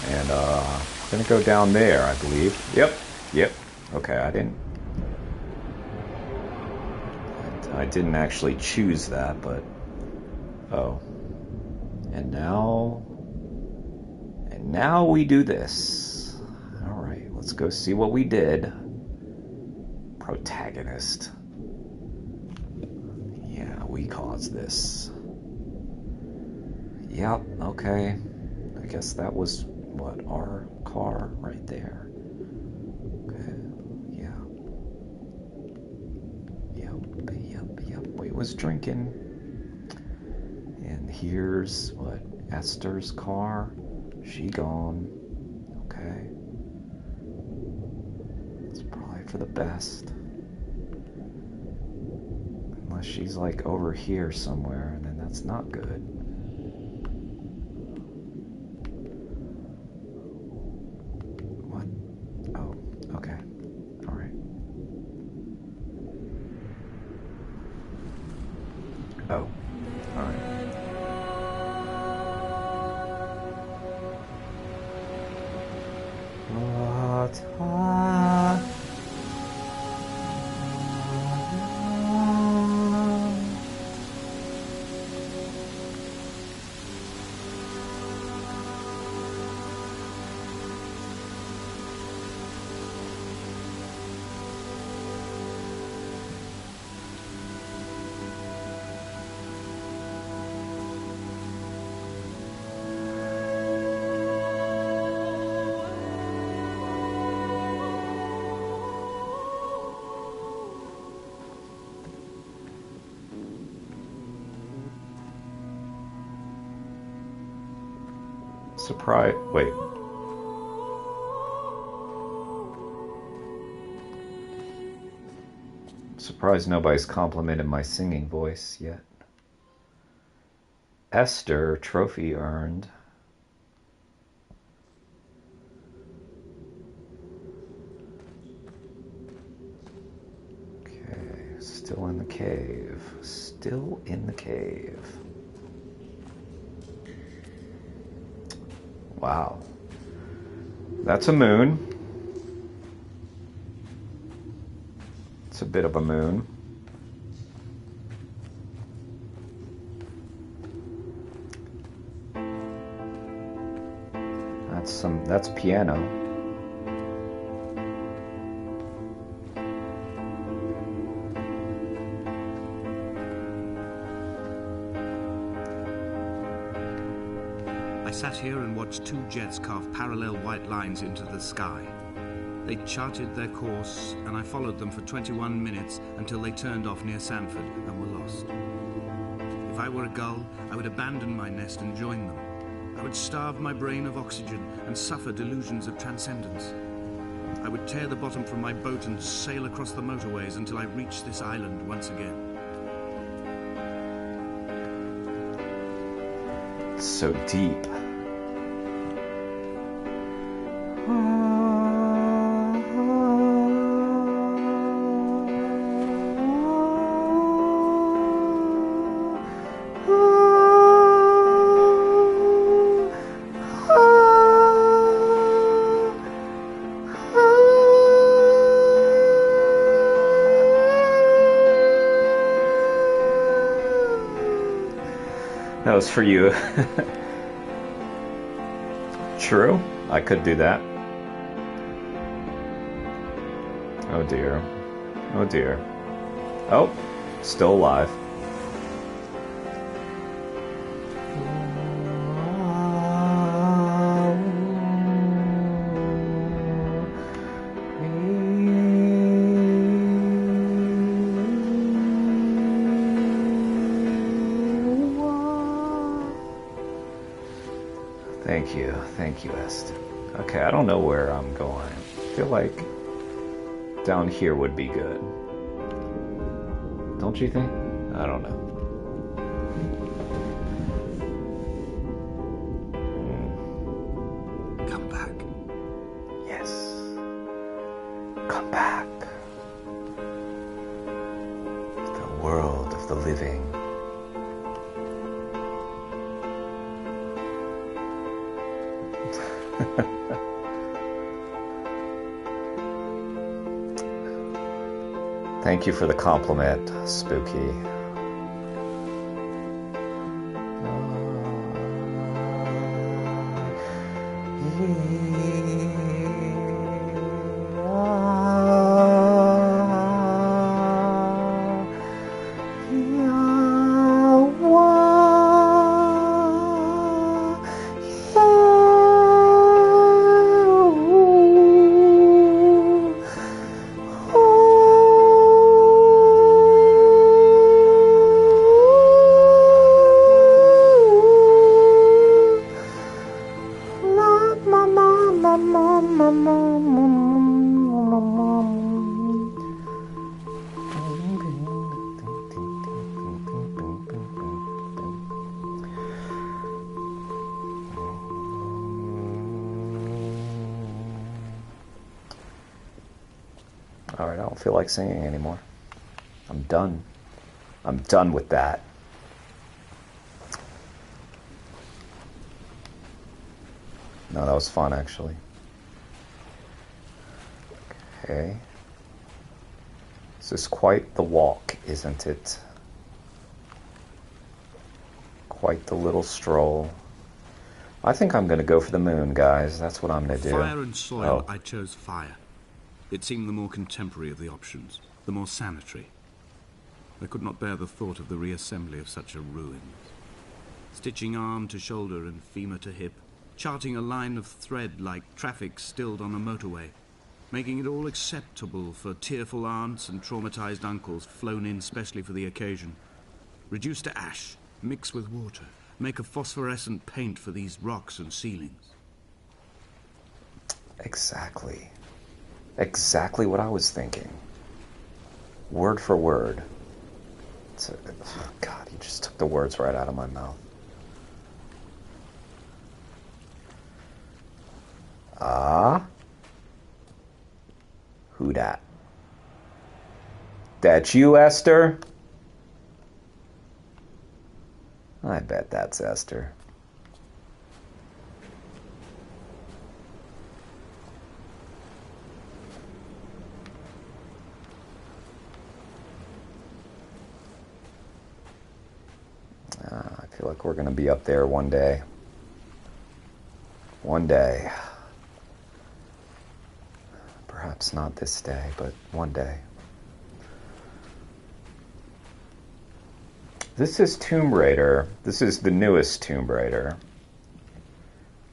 And we're gonna go down there, I believe. Yep. Okay, I didn't actually choose that, but oh. And now we do this. All right, let's go see what we did. Protagonist. Yeah, we caused this. Yep, okay. I guess that was, what, our car right there. Okay, yeah. Yep. We was drinking. And here's, what, Esther's car. She gone. Okay. It's probably for the best. Unless she's like over here somewhere, and then that's not good. What? Oh, okay. Alright. Oh, alright. Surprise. Wait. Surprised nobody's complimented my singing voice yet. Esther, trophy earned. Okay, still in the cave. Still in the cave. Wow. That's a moon. It's a bit of a moon. That's piano. I sat here and watched two jets carve parallel white lines into the sky. They charted their course, and I followed them for 21 minutes until they turned off near Sanford and were lost. If I were a gull, I would abandon my nest and join them. I would starve my brain of oxygen and suffer delusions of transcendence. I would tear the bottom from my boat and sail across the motorways until I reached this island once again. So deep. That was for you. True. I could do that. Oh dear. Oh dear. Oh, still alive. Thank you, Esther. Okay, I don't know where I'm going. I feel like down here would be good. Don't you think? I don't know. Come back. Yes. Come back. The world of the living. Thank you for the compliment, Spooky. Alright, I don't feel like singing anymore. I'm done. I'm done with that. No, that was fun, actually. Okay. This is quite the walk, isn't it? Quite the little stroll. I think I'm going to go for the moon, guys. That's what I'm going to do. Fire and soil, I chose fire. It seemed the more contemporary of the options, the more sanitary. I could not bear the thought of the reassembly of such a ruin. Stitching arm to shoulder and femur to hip, charting a line of thread like traffic stilled on a motorway, making it all acceptable for tearful aunts and traumatized uncles flown in specially for the occasion. Reduce to ash, mix with water, make a phosphorescent paint for these rocks and ceilings. Exactly. Exactly what I was thinking. Word for word. God, he just took the words right out of my mouth. Who dat? That you, Esther? I bet that's Esther. I feel like we're going to be up there one day. One day. Perhaps not this day, but one day. This is Tomb Raider. This is the newest Tomb Raider.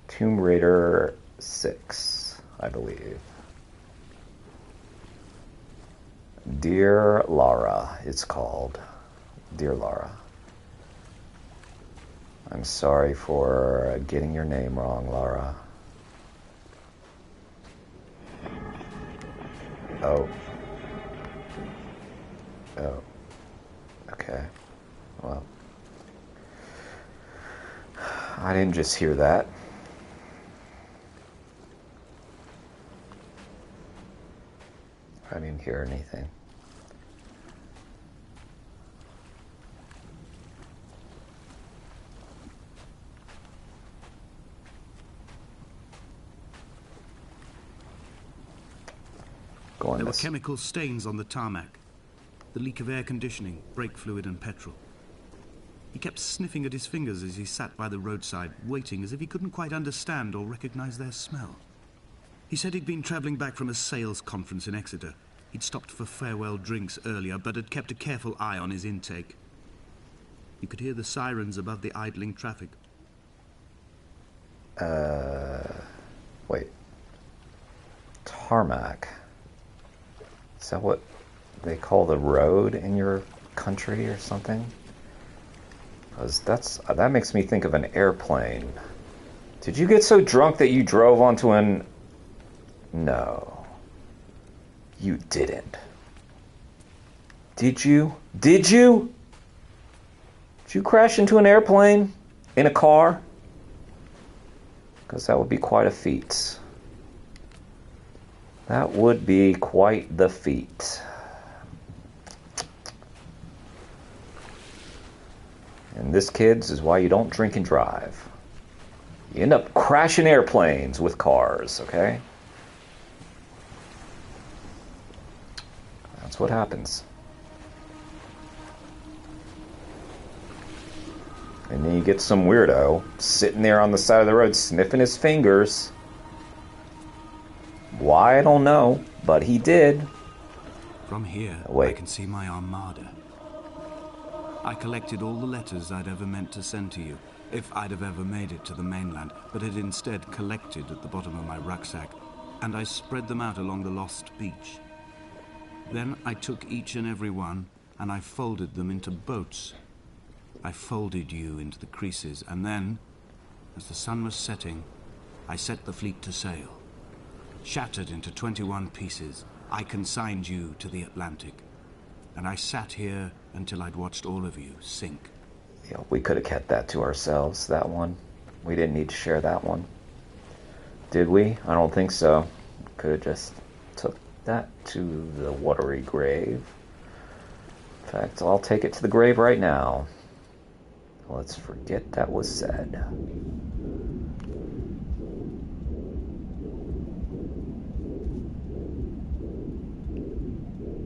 Tomb Raider 6, I believe. Dear Lara, it's called. Dear Lara. I'm sorry for getting your name wrong, Lara. Oh. Oh. Okay. Well. I didn't just hear that. I didn't hear anything. There were chemical stains on the tarmac, the leak of air conditioning, brake fluid and petrol. He kept sniffing at his fingers as he sat by the roadside, waiting as if he couldn't quite understand or recognize their smell. He said he'd been traveling back from a sales conference in Exeter. He'd stopped for farewell drinks earlier, but had kept a careful eye on his intake. You could hear the sirens above the idling traffic. Wait. Tarmac. Is that what they call the road in your country or something? Because that makes me think of an airplane. Did you get so drunk that you drove onto an... No. You didn't. Did you? Did you? Did you crash into an airplane? In a car? Because that would be quite a feat. That would be quite the feat. And this, kids, is why you don't drink and drive. You end up crashing airplanes with cars, okay? That's what happens. And then you get some weirdo sitting there on the side of the road sniffing his fingers. Why, I don't know, but he did. From here, I can see my armada. I collected all the letters I'd ever meant to send to you, if I'd have ever made it to the mainland, but had instead collected at the bottom of my rucksack, and I spread them out along the lost beach. Then I took each and every one, and I folded them into boats. I folded you into the creases, and then, as the sun was setting, I set the fleet to sail. Shattered into 21 pieces, I consigned you to the Atlantic, and I sat here until I'd watched all of you sink. Yeah, we could have kept that to ourselves, that one. We didn't need to share that one. Did we? I don't think so. Could have just took that to the watery grave. In fact, I'll take it to the grave right now. Let's forget that was said.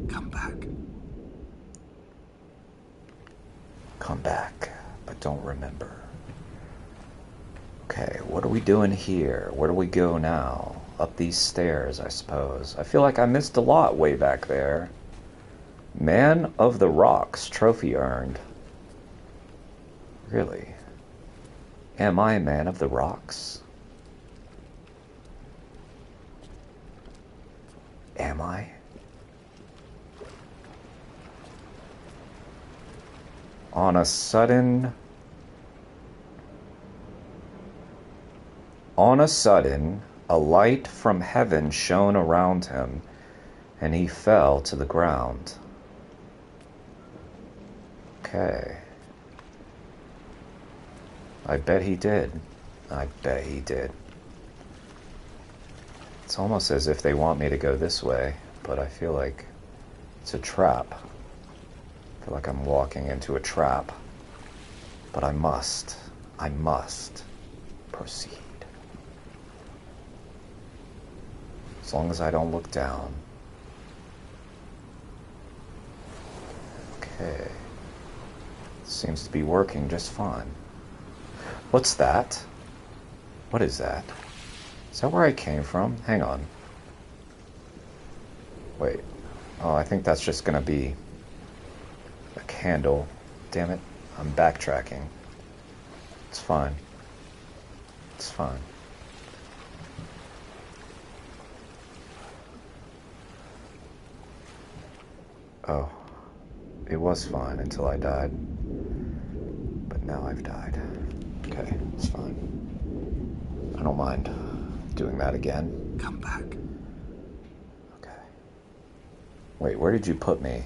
Come back. Come back, but don't remember. Okay, what are we doing here? Where do we go now? Up these stairs, I suppose. I feel like I missed a lot way back there. Man of the Rocks, trophy earned. Really? Am I a man of the rocks? Am I? On a sudden, a light from heaven shone around him, and he fell to the ground. Okay. I bet he did. I bet he did. It's almost as if they want me to go this way, but I feel like it's a trap. I feel like I'm walking into a trap. But I must proceed. As long as I don't look down. Okay. Seems to be working just fine. What's that? What is that? Is that where I came from? Hang on. Wait. Oh, I think that's just gonna be a candle. Damn it. I'm backtracking. It's fine. It's fine. Oh. It was fine until I died. But now I've died. Okay, it's fine. I don't mind doing that again. Come back. Okay. Wait, where did you put me?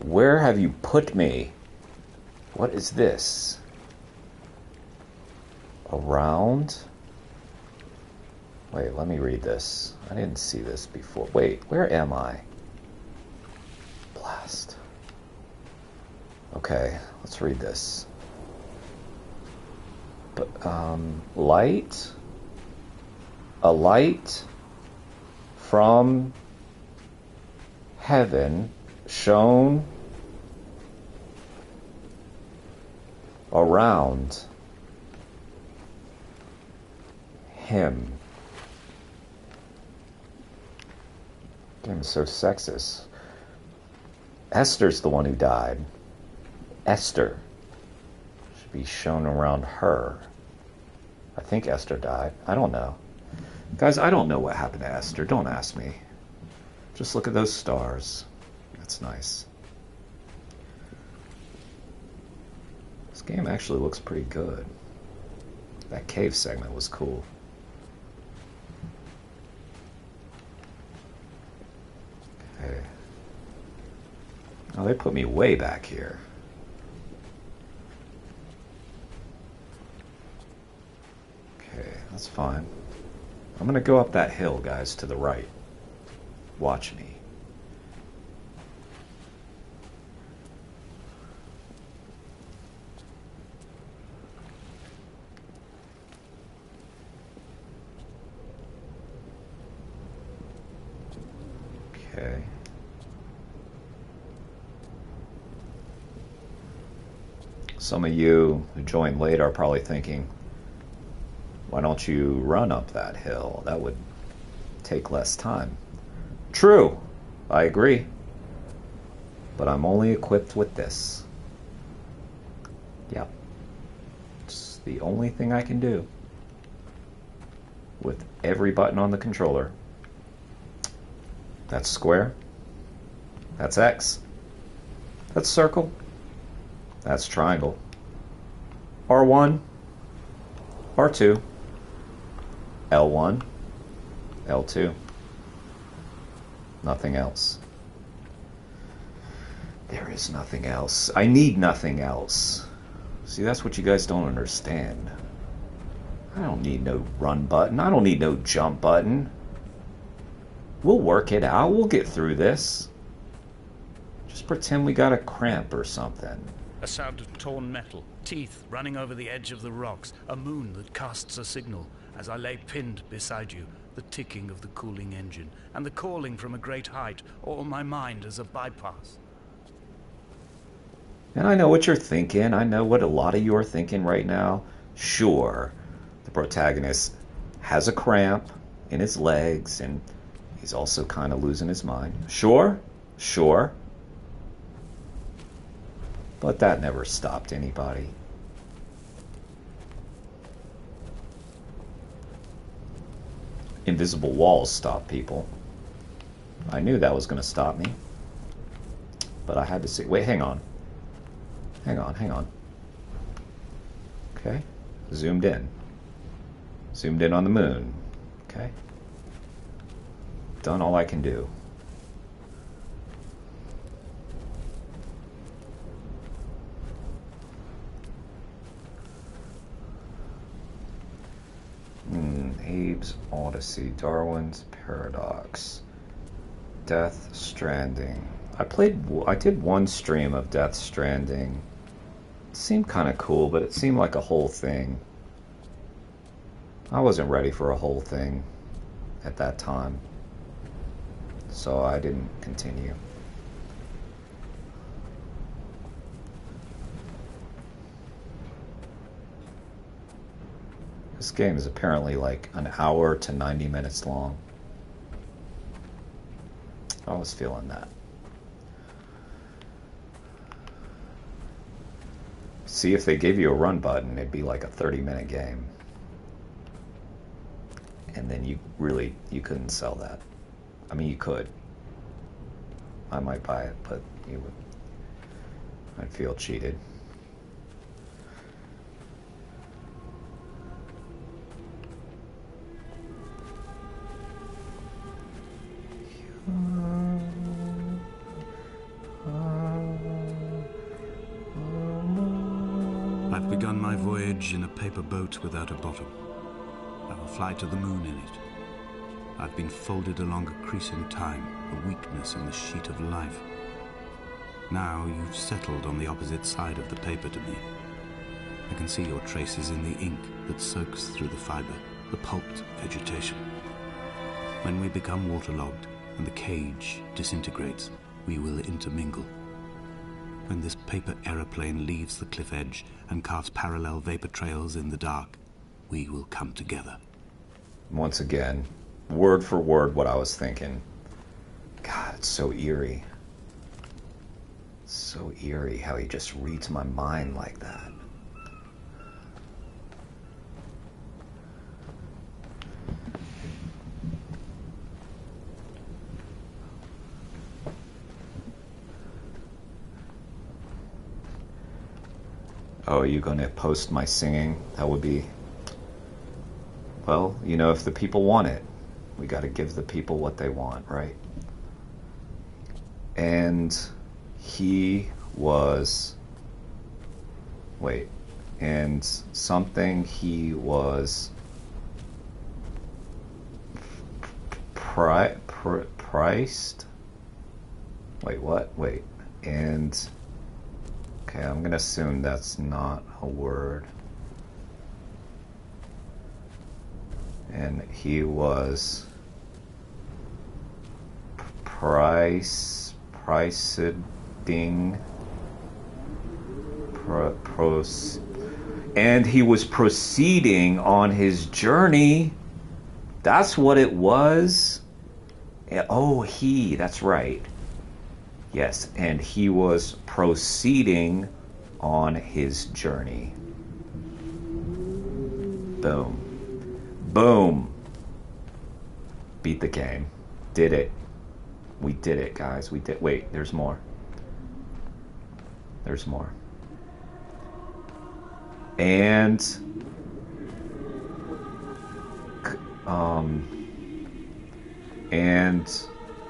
Where have you put me? What is this? Around? Wait, let me read this. I didn't see this before. Wait, where am I? Blast. Okay, let's read this. But, light? A light from heaven shone around him. Damn, so sexist. Esther's the one who died. Esther should be shown around her. I think Esther died. I don't know. Guys, I don't know what happened to Esther. Don't ask me. Just look at those stars. That's nice. This game actually looks pretty good. That cave segment was cool. Okay. Oh, they put me way back here. Okay, that's fine. I'm gonna go up that hill, guys, to the right. Watch me. Okay. Some of you who joined late are probably thinking, why don't you run up that hill? That would take less time. True, I agree. But I'm only equipped with this. Yep. It's the only thing I can do. With every button on the controller. That's square. That's X. That's circle. That's triangle. R1. R2. L1. L2. Nothing else. There is nothing else. I need nothing else. See, that's what you guys don't understand. I don't need no run button. I don't need no jump button. We'll work it out. We'll get through this. Just pretend we got a cramp or something. A sound of torn metal, teeth running over the edge of the rocks, a moon that casts a signal. As I lay pinned beside you, the ticking of the cooling engine, and the calling from a great height, all my mind as a bypass. And I know what you're thinking. I know what a lot of you are thinking right now. Sure, the protagonist has a cramp in his legs, and he's also kind of losing his mind. Sure, sure. But that never stopped anybody. Invisible walls stop people. I knew that was going to stop me. But I had to see. Wait, hang on. Hang on, hang on. Okay. Zoomed in. Zoomed in on the moon. Okay. Done all I can do. Abe's Odyssey, Darwin's Paradox, Death Stranding. I did one stream of Death Stranding. It seemed kind of cool, but it seemed like a whole thing. I wasn't ready for a whole thing at that time, so I didn't continue. This game is apparently like an hour to 90 minutes long. I was feeling that. See, if they gave you a run button, it'd be like a 30-minute game. And then you couldn't sell that. I mean, you could. I might buy it, but I'd feel cheated. I've begun my voyage in a paper boat without a bottom. I will fly to the moon in it. I've been folded along a crease in time, a weakness in the sheet of life. Now you've settled on the opposite side of the paper to me. I can see your traces in the ink that soaks through the fiber, the pulped vegetation. When we become waterlogged and the cage disintegrates, we will intermingle. When this paper aeroplane leaves the cliff edge and carves parallel vapor trails in the dark, we will come together. Once again, word for word what I was thinking. God, it's so eerie. So eerie how he just reads my mind like that. Oh, are you going to post my singing? That would be... Well, you know, if the people want it, we got to give the people what they want, right? And he was... Wait. And something he was... priced? Wait, what? Wait. And... Okay, I'm going to assume that's not a word. And he was and he was proceeding on his journey. That's what it was. Oh, that's right. Yes, and he was proceeding on his journey. Boom. Boom. Beat the game. Did it. We did it, guys. We did. Wait, there's more. There's more. And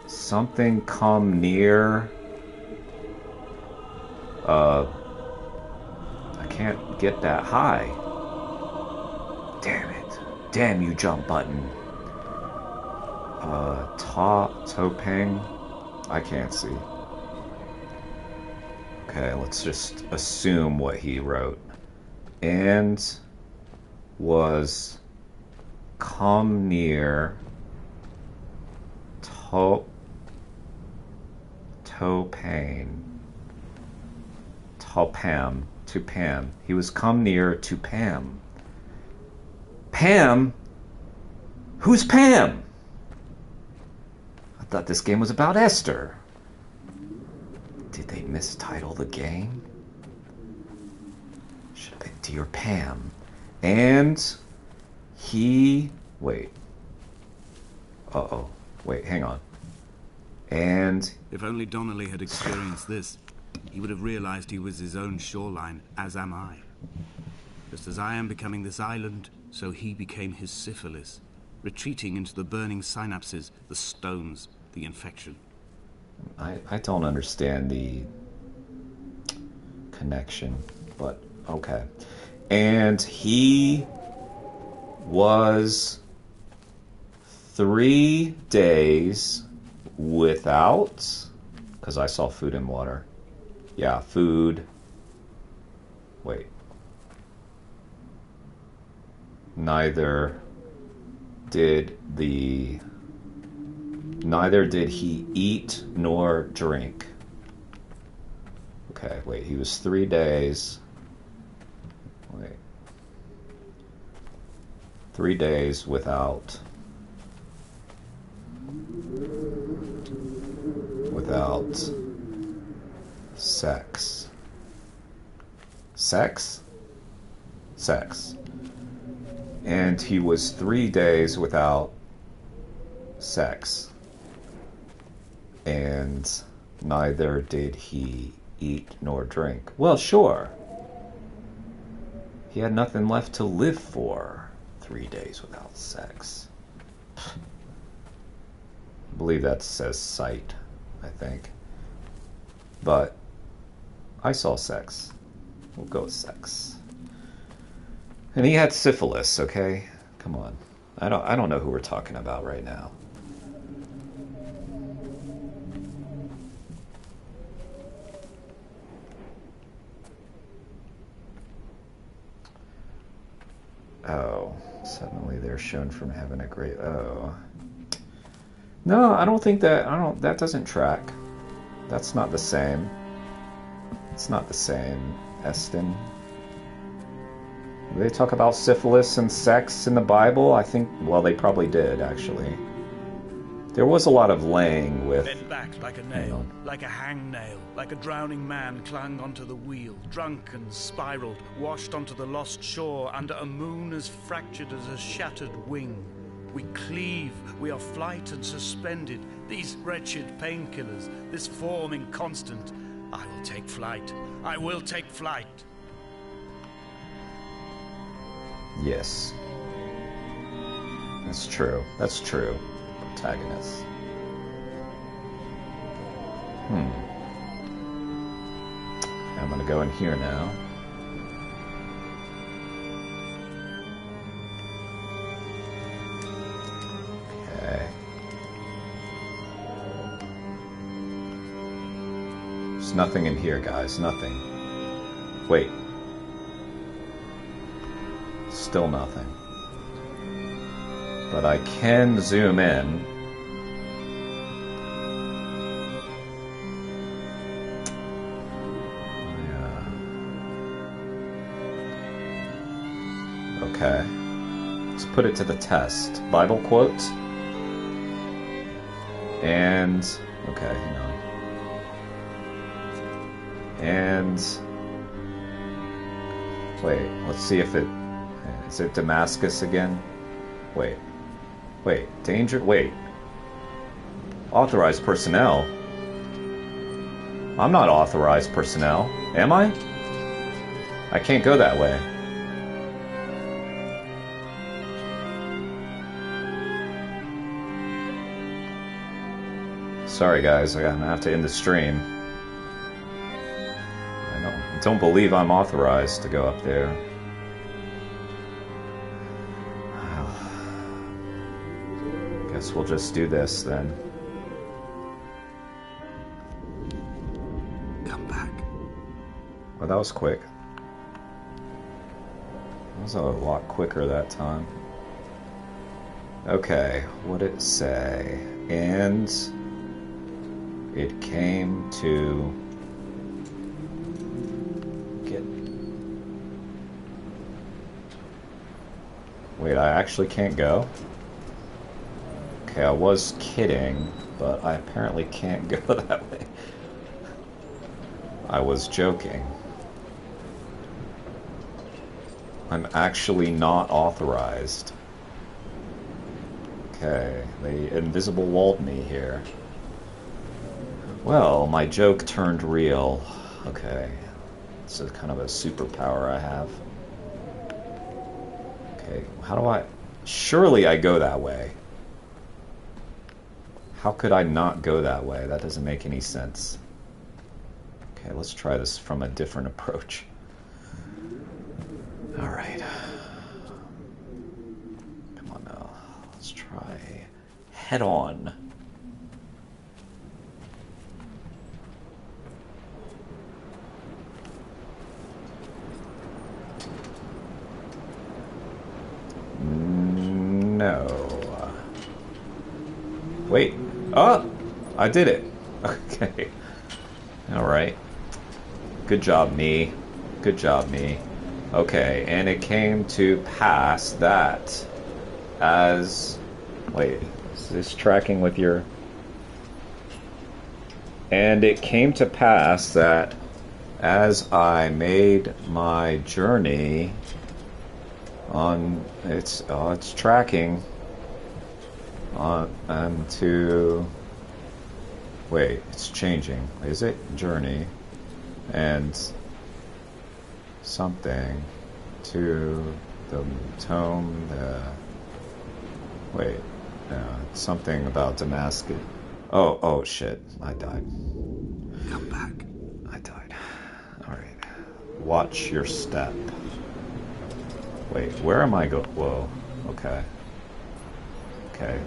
something come near. I can't get that high. Damn it. Damn you, jump button. Topeng. I can't see. Okay, let's just assume what he wrote. And was come near Pam. He was come near to Pam. Pam? Who's Pam? I thought this game was about Esther. Did they mistitle the game? Should have been Dear Pam. And he... Wait. Uh-oh. Wait, hang on. And... If only Donnelly had experienced this, he would have realized he was his own shoreline, as am I. Just as I am becoming this island, so he became his syphilis, retreating into the burning synapses, the stones, the infection. I don't understand the connection, but okay. And he was 3 days without, because I saw food and water. Yeah, food. Wait. Neither did he eat nor drink. Okay, wait, he was 3 days. Wait. 3 days without sex. Sex. And he was 3 days without sex. And neither did he eat nor drink. Well, sure. He had nothing left to live for. 3 days without sex. I believe that says sight, I think. But I saw sex. We'll go with sex. And he had syphilis, okay? Come on. I don't know who we're talking about right now. Oh, suddenly they're shown from heaven a great... Oh. No, I don't think that... that doesn't track. That's not the same. It's not the same, Eston. Do they talk about syphilis and sex in the Bible? I think, well, they probably did, actually. There was a lot of laying with... Bent back like a nail, like a hangnail, like a drowning man clung onto the wheel, drunk and spiraled, washed onto the lost shore under a moon as fractured as a shattered wing. We cleave, we are flight and suspended, these wretched painkillers, this form inconstant. I will take flight, I will take flight. Yes. That's true. That's true. Protagonist. I'm gonna go in here now. Okay. There's nothing in here, guys. Nothing. Wait. Still nothing. But I can zoom in. Yeah. Okay. Let's put it to the test. Bible quote. And... okay, hang on. And... wait, let's see if it... is it Damascus again? Wait. Wait. Danger... wait. Authorized personnel? I'm not authorized personnel. Am I? I can't go that way. Sorry guys, I'm gonna have to end the stream. I don't believe I'm authorized to go up there. Guess we'll just do this then. Come back. Well, that was quick. That was a lot quicker that time. Okay, what did it say? And it came to get... wait, I actually can't go? Okay, I was kidding, but I apparently can't go that way. I was joking. I'm actually not authorized. Okay, they invisible walled me here. Well, my joke turned real. Okay, it's a kind of a superpower I have. Okay, how do I... surely I go that way. How could I not go that way? That doesn't make any sense. Okay, let's try this from a different approach. Alright. Come on now. Let's try head on. No. Wait. Oh! I did it. Okay. Alright. Good job, me. Good job, me. Okay, and it came to pass that as... wait, is this tracking with your... and it came to pass that as I made my journey on... it's tracking on to... wait, it's changing. Is it? Journey. And something to the tome, the... wait, no, something about Damascus. Oh shit, I died. Come back. I died. Alright. Watch your step. Wait, where am I whoa, okay. Okay,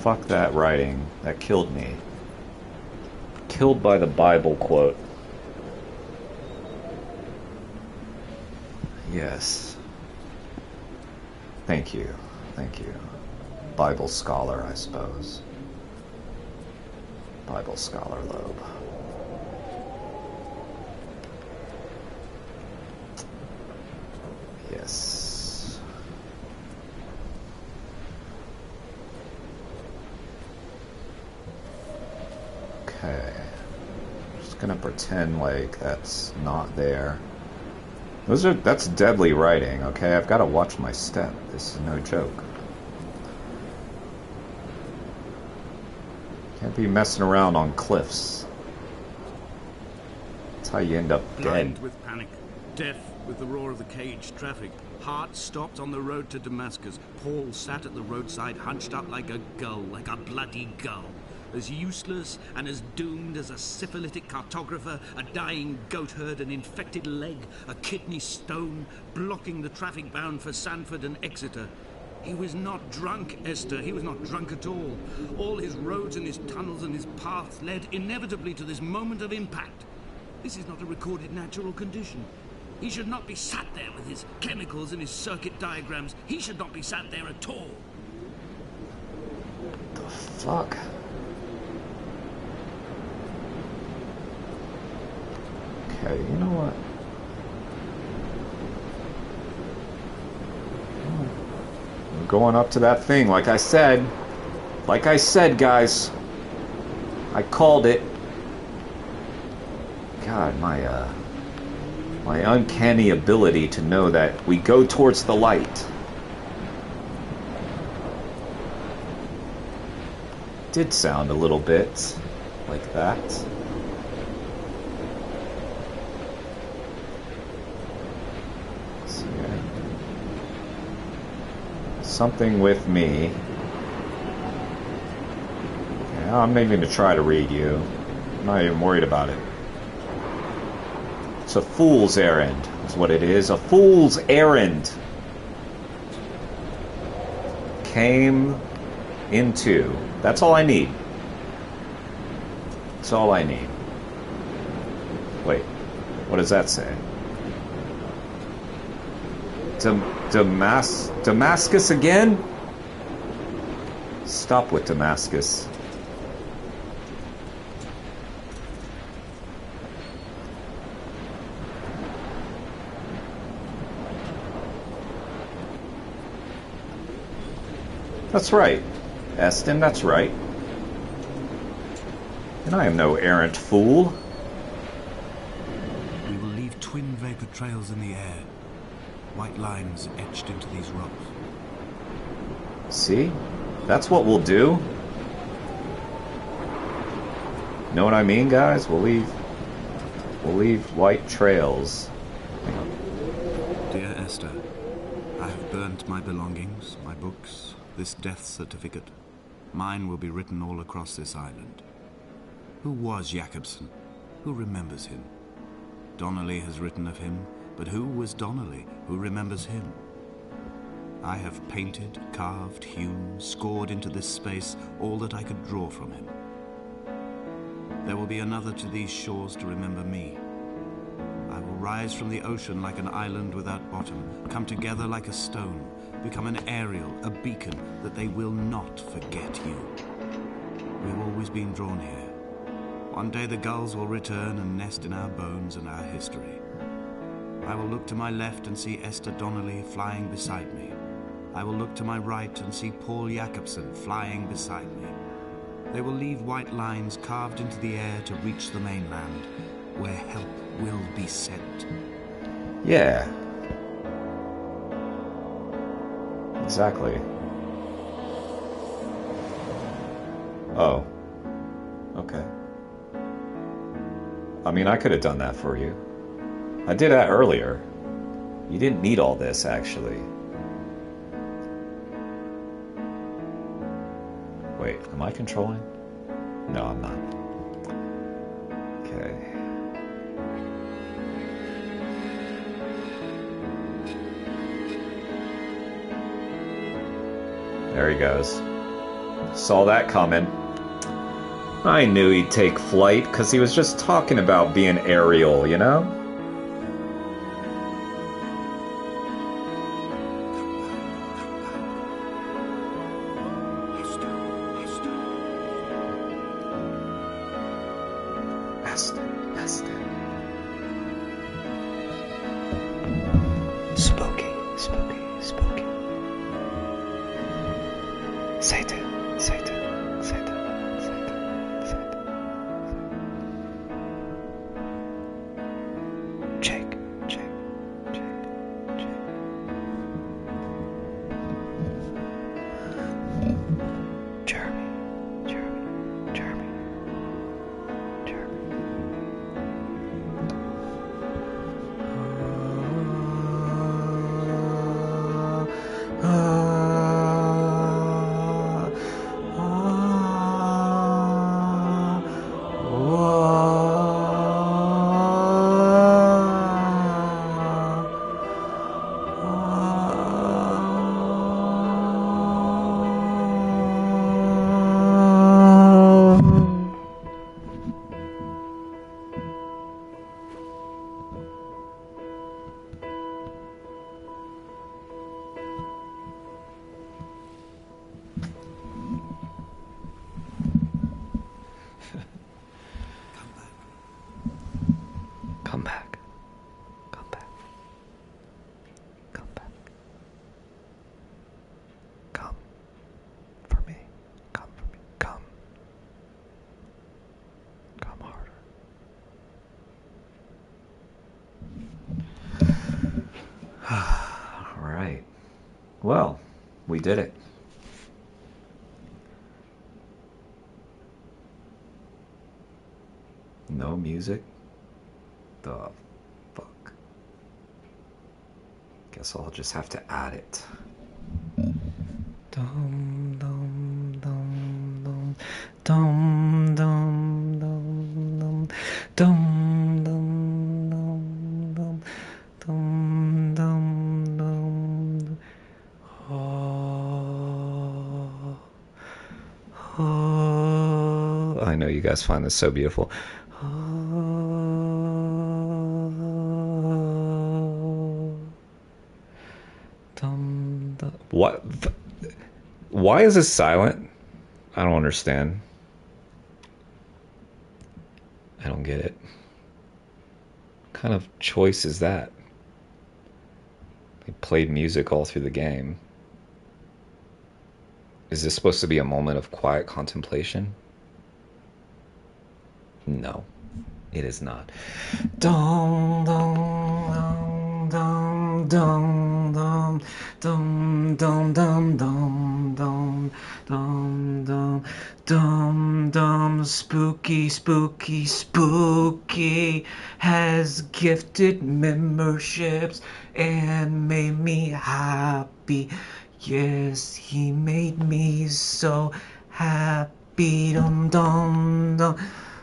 fuck that writing. That killed me. Killed by the Bible quote. Yes. Thank you. Thank you. Bible scholar, I suppose. Bible scholar Loeb. Okay. Just gonna pretend like that's not there. That's deadly writing, okay? I've got to watch my step. This is no joke. Can't be messing around on cliffs. That's how you end up Blind dead. with panic, deaf with the roar of the caged traffic, heart stopped on the road to Damascus. Paul sat at the roadside, hunched up like a gull, like a bloody gull. As useless and as doomed as a syphilitic cartographer, a dying goatherd, an infected leg, a kidney stone, blocking the traffic bound for Sanford and Exeter. He was not drunk, Esther. He was not drunk at all. All his roads and his tunnels and his paths led inevitably to this moment of impact. This is not a recorded natural condition. He should not be sat there with his chemicals and his circuit diagrams. He should not be sat there at all. The fuck? Okay, you know what? We're going up to that thing, like I said. Like I said, guys. I called it. God, my uncanny ability to know that we go towards the light. Did sound a little bit like that. Something with me. Yeah, I'm not even going to try to read you. I'm not even worried about it. It's a fool's errand, is what it is. A fool's errand. Came into. That's all I need. That's all I need. Wait, what does that say? Damascus again? Stop with Damascus. That's right, Esther, that's right. And I am no errant fool. We will leave twin vapor trails in the air. White lines etched into these rocks. See? That's what we'll do. Know what I mean, guys? We'll leave white trails. Dear Esther, I have burnt my belongings, my books, this death certificate. Mine will be written all across this island. Who was Jakobsen? Who remembers him? Donnelly has written of him, but who was Donnelly? Who remembers him? I have painted, carved, hewn, scored into this space all that I could draw from him. There will be another to these shores to remember me. I will rise from the ocean like an island without bottom, come together like a stone, become an aerial, a beacon, that they will not forget you. We've always been drawn here. One day the gulls will return and nest in our bones and our history. I will look to my left and see Esther Donnelly flying beside me. I will look to my right and see Paul Jakobsen flying beside me. They will leave white lines carved into the air to reach the mainland, where help will be sent. Yeah. Exactly. Oh. Okay. I mean, I could have done that for you. I did that earlier. You didn't need all this, actually. Wait, am I controlling? No, I'm not. Okay. There he goes. Saw that coming. I knew he'd take flight, because he was just talking about being aerial, you know? Well, we did it. No music? The fuck? Guess I'll just have to add it. Dum dum dum dum dum dum dum dum dum dum dum dum dum. Oh, I know you guys find this so beautiful. What? Why is this silent? I don't understand. I don't get it. What kind of choice is that? They played music all through the game. Is this supposed to be a moment of quiet contemplation? No, it is not. Dum dum dum dum dum dum dum dum dum dum dum dum dum dum. Spooky, spooky, spooky has gifted memberships and made me happy. Yes, he made me so happy. Dum dum dum.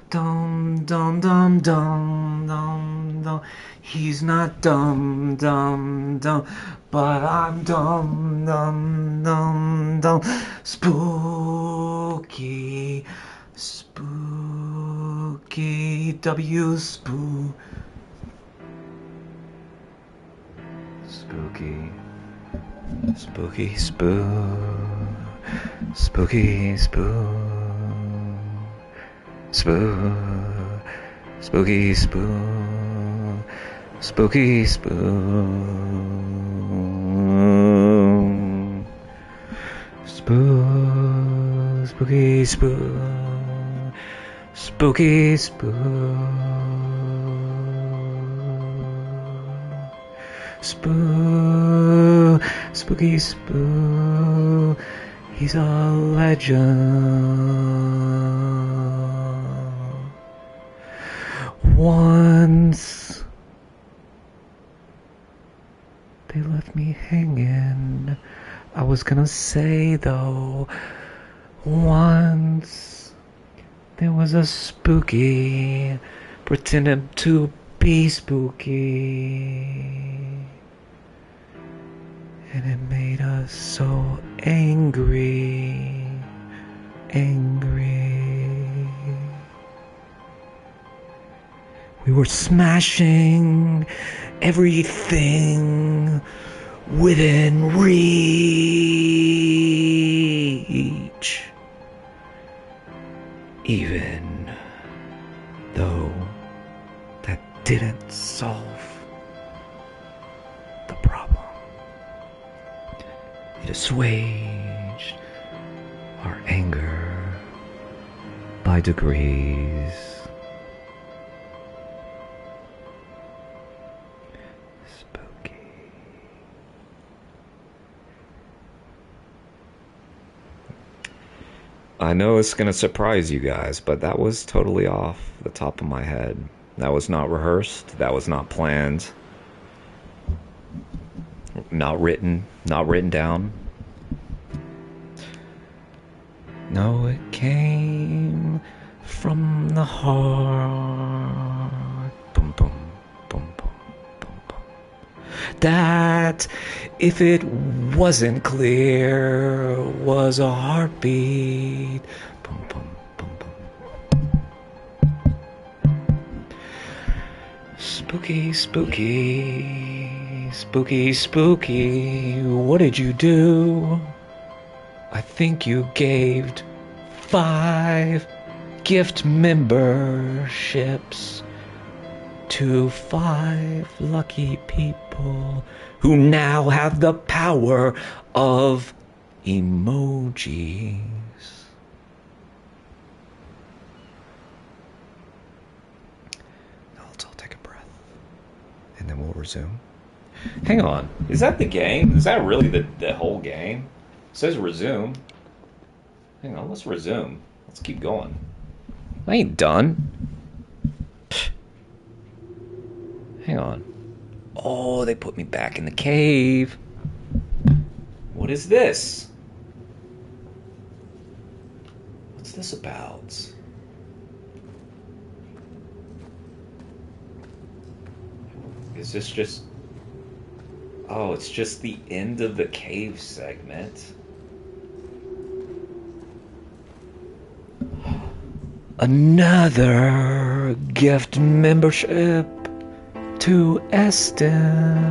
Dum dum dum dum dum dum. He's not dumb dumb dumb, but I'm dumb dumb dumb dumb. Spooky, spooky, W spooky, spooky, spooky, spooky, spooky, spooky, spooky, spooky, spooky, spooky. He's a legend. Once they left me hanging. I was gonna say though, once there was a spooky pretending to be spooky, and it made us so angry. We were smashing everything within reach, even though that didn't solve the problem. It assuaged our anger by degrees. I know it's going to surprise you guys, but that was totally off the top of my head. That was not rehearsed. That was not planned. Not written down. No, it came from the heart. Boom, boom, boom, boom, boom, boom. That, if it wasn't clear, was a heartbeat. Boom, boom, boom, boom. Spooky, spooky, spooky, spooky. What did you do? I think you gave 5 gift memberships to 5 lucky people who now have the power of emojis. Now let's all take a breath, and then we'll resume. Hang on. Is that the game? Is that really the whole game? It says resume. Hang on, let's resume. Let's keep going. I ain't done. Hang on. Oh, they put me back in the cave. What is this? What's this about? Is this just... Oh, it's just the end of the cave segment. Another gift membership to Esther.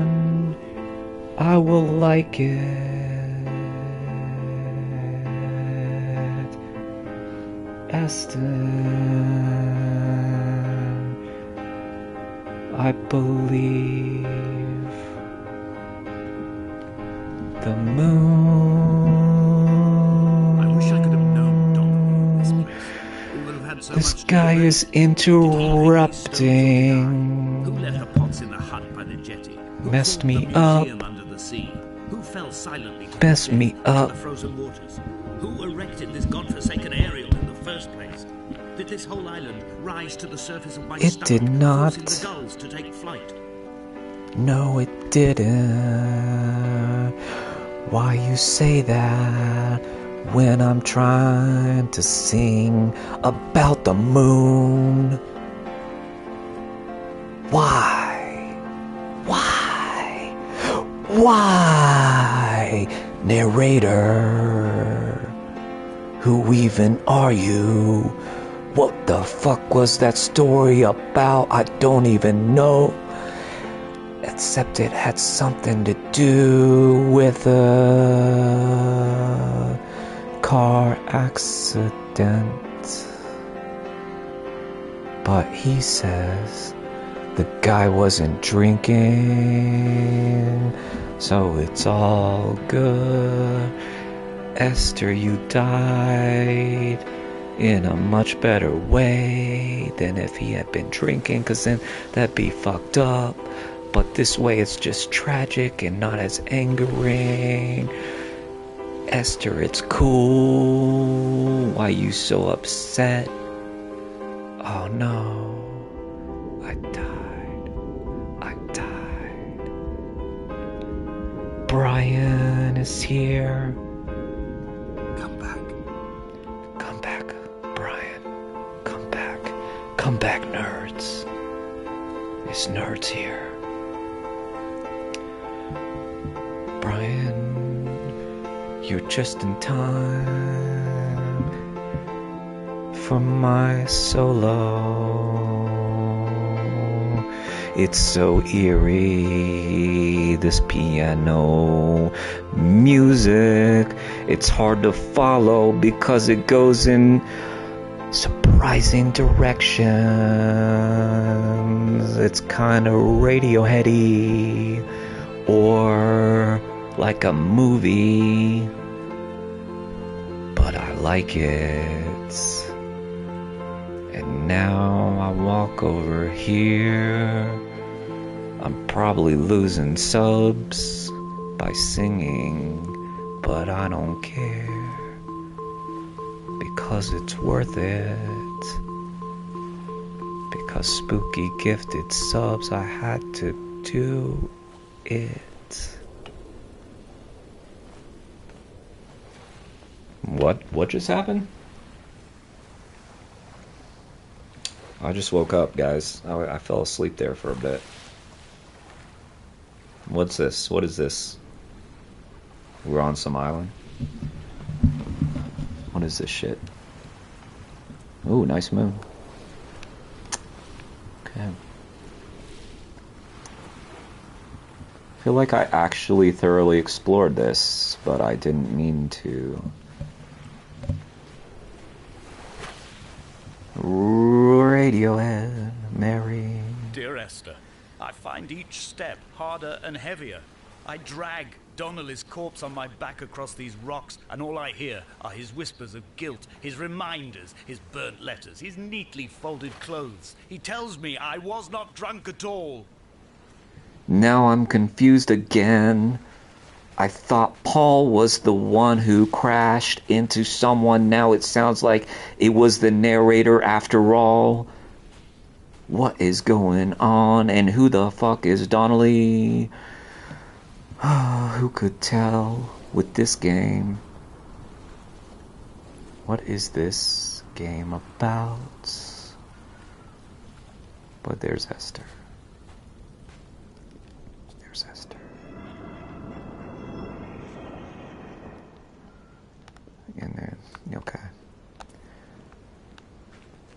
I will like it. Esther. I believe the moon. I wish I could have known Don this place. We would have had so This much guy is interrupting. Who left the pots in the hut by the jetty? Who Messed formed me the up. museum under the sea? Who fell silently to Messed death me into up. the frozen waters? Who erected this godforsaken aerial in the first place? Did this whole island rise to the surface of my It stomach, did not. forcing the gulls to take flight? No, it didn't. Why you say that when I'm trying to sing about the moon? Why? Why? Why? Narrator, who even are you? What the fuck was that story about? I don't even know. Except it had something to do with a car accident. But he says the guy wasn't drinking, so it's all good. Esther, you died in a much better way than if he had been drinking, 'cause then that'd be fucked up. But this way it's just tragic and not as angering. Esther, it's cool. Why you so upset? Oh no. I died. I died. Brian is here. Come back. Come back, Brian. Come back. Come back, nerds. There's nerds here. Brian, you're just in time for my solo. It's so eerie, this piano music. It's hard to follow because it goes in surprising directions. It's kind of Radioheady or like a movie, but I like it. And now I walk over here. I'm probably losing subs by singing, but I don't care because it's worth it. Because Spooky gifted subs, I had to do it. What just happened? I just woke up, guys. I fell asleep there for a bit. What's this? What is this? We're on some island. What is this shit? Ooh, nice moon. Okay. I feel like I actually thoroughly explored this, but I didn't mean to. Radiohead, Mary. Dear Esther, I find each step harder and heavier. I drag Donnelly's corpse on my back across these rocks, and all I hear are his whispers of guilt, his reminders, his burnt letters, his neatly folded clothes. He tells me I was not drunk at all. Now I'm confused again. I thought Paul was the one who crashed into someone. Now it sounds like it was the narrator after all. What is going on? And who the fuck is Donnelly? Who could tell with this game? What is this game about? But there's Esther. There's Esther. And then, okay.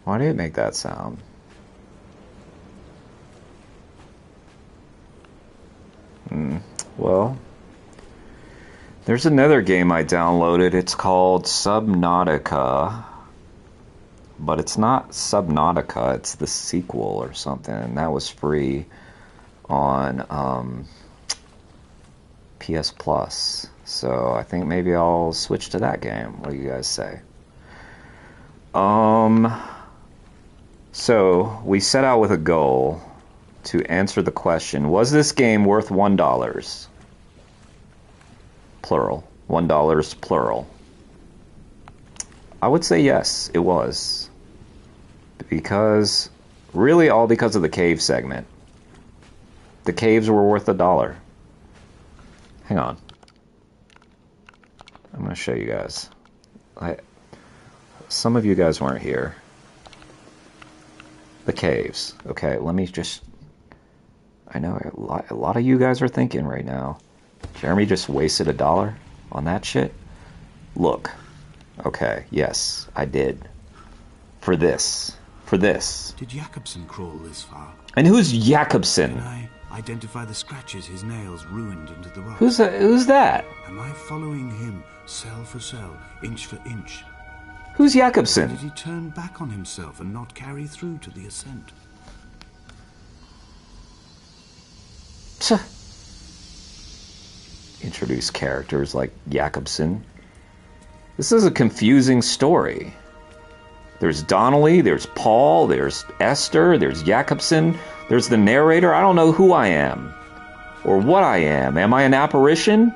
Why did it make that sound? Well, there's another game I downloaded. It's called Subnautica. But it's not Subnautica, it's the sequel or something. And that was free on PS Plus. So I think maybe I'll switch to that game. What do you guys say? So we set out with a goal to answer the question, was this game worth $1? Plural. $1 plural. I would say yes, it was. Because, really all because of the cave segment. The caves were worth $1. Hang on. I'm going to show you guys. Some of you guys weren't here. The caves. Okay, let me just... I know a lot of you guys are thinking right now, Jeremy just wasted $1 on that shit? Look. Okay, yes, I did. For this. Did Jakobsen crawl this far? And who's Jakobsen? Can I identify the scratches his nails ruined into the rock? Who's that? Am I following him, cell for cell, inch for inch? Who's Jakobsen? Did he turn back on himself and not carry through to the ascent? Introduce characters like Jakobsen. This is a confusing story. There's Donnelly, there's Paul, there's Esther, there's Jakobsen, there's the narrator. I don't know who I am or what I am. Am I an apparition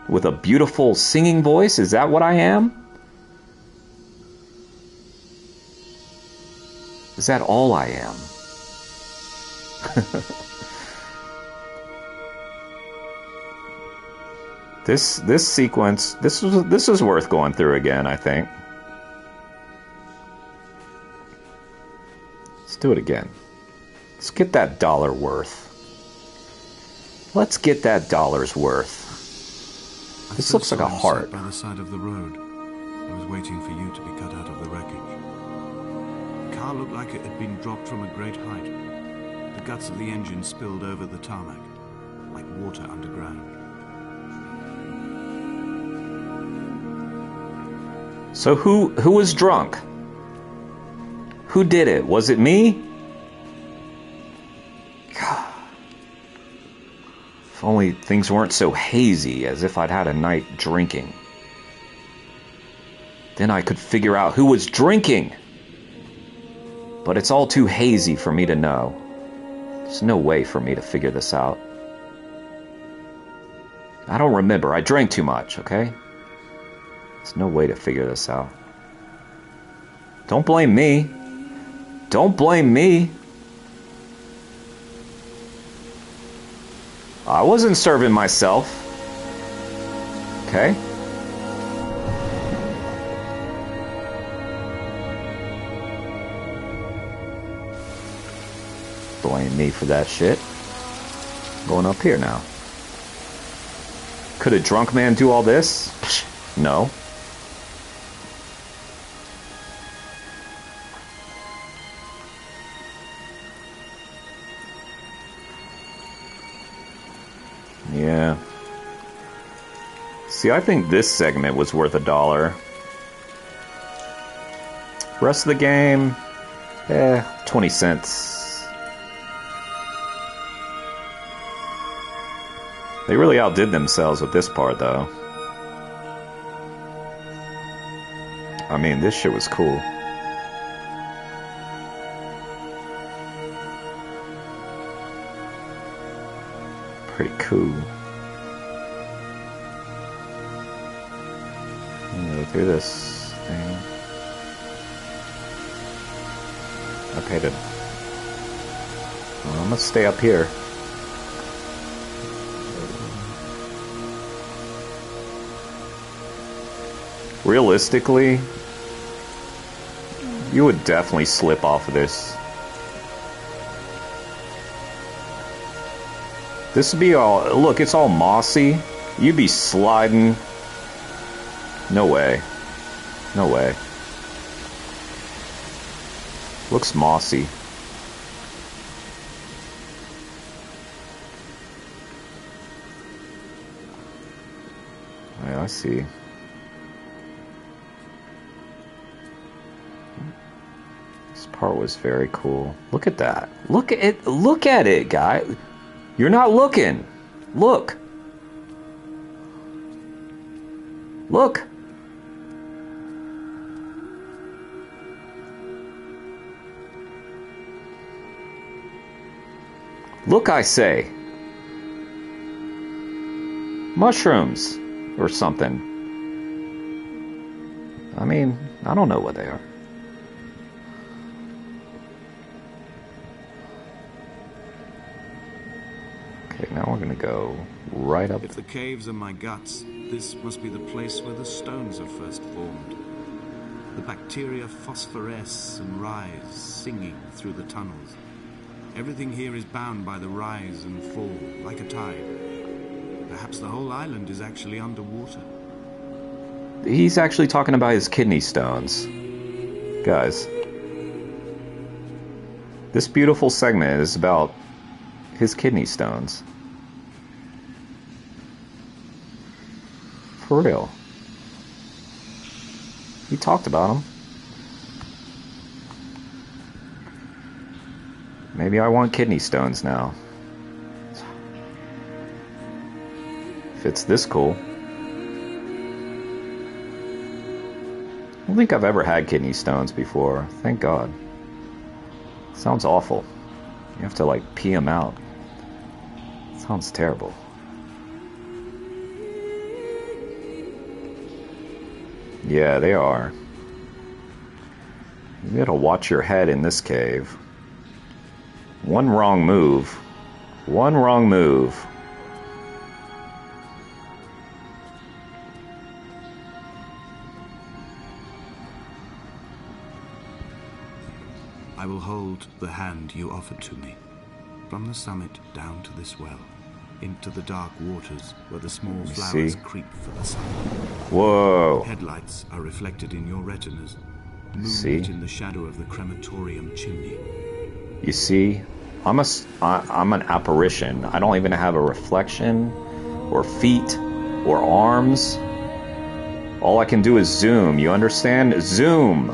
with a beautiful singing voice? Is that what I am? Is that all I am? This sequence, this was worth going through again, I think. Let's do it again. Let's get that dollar worth. Let's get that dollar's worth. This looks like a heart. By the side of the road. I was waiting for you to be cut out of the wreckage. The car looked like it had been dropped from a great height. The guts of the engine spilled over the tarmac, like water underground. So who was drunk? Who did it? Was it me? God. If only things weren't so hazy, as if I'd had a night drinking. Then I could figure out who was drinking. But it's all too hazy for me to know. There's no way for me to figure this out. I don't remember. I drank too much, okay? There's no way to figure this out. Don't blame me. Don't blame me. I wasn't serving myself. Okay? Blame me for that shit. Going up here now. Could a drunk man do all this? No. Yeah. See, I think this segment was worth $1. Rest of the game, 20 cents. They really outdid themselves with this part, though. I mean, this shit was cool. Pretty cool. Go through this thing. I paid it. Well, I'm gonna stay up here. Realistically, you would definitely slip off of this. This would be all... Look, it's all mossy. You'd be sliding. No way. No way. Looks mossy. Yeah, I see. This part was very cool. Look at that. Look at it. Look at it, guy. You're not looking. Look. Look. Look, I say. Mushrooms or something. I mean, I don't know what they are. Okay, now we're gonna go right up. If the caves are my guts, this must be the place where the stones are first formed. The bacteria phosphoresce and rise, singing through the tunnels. Everything here is bound by the rise and fall, like a tide. Perhaps the whole island is actually underwater. He's actually talking about his kidney stones. Guys, this beautiful segment is about his kidney stones. For real. He talked about them. Maybe I want kidney stones now. If it's this cool. I don't think I've ever had kidney stones before. Thank God. Sounds awful. You have to like pee them out. Sounds terrible. Yeah, they are. You gotta watch your head in this cave. One wrong move. One wrong move. I will hold the hand you offered to me. From the summit down to this well. Into the dark waters where the small flowers creep for the sun. Whoa. Headlights are reflected in your retinas. See? In the shadow of the crematorium chimney. You see? I'm an apparition. I don't even have a reflection, or feet, or arms. All I can do is zoom, you understand? Zoom!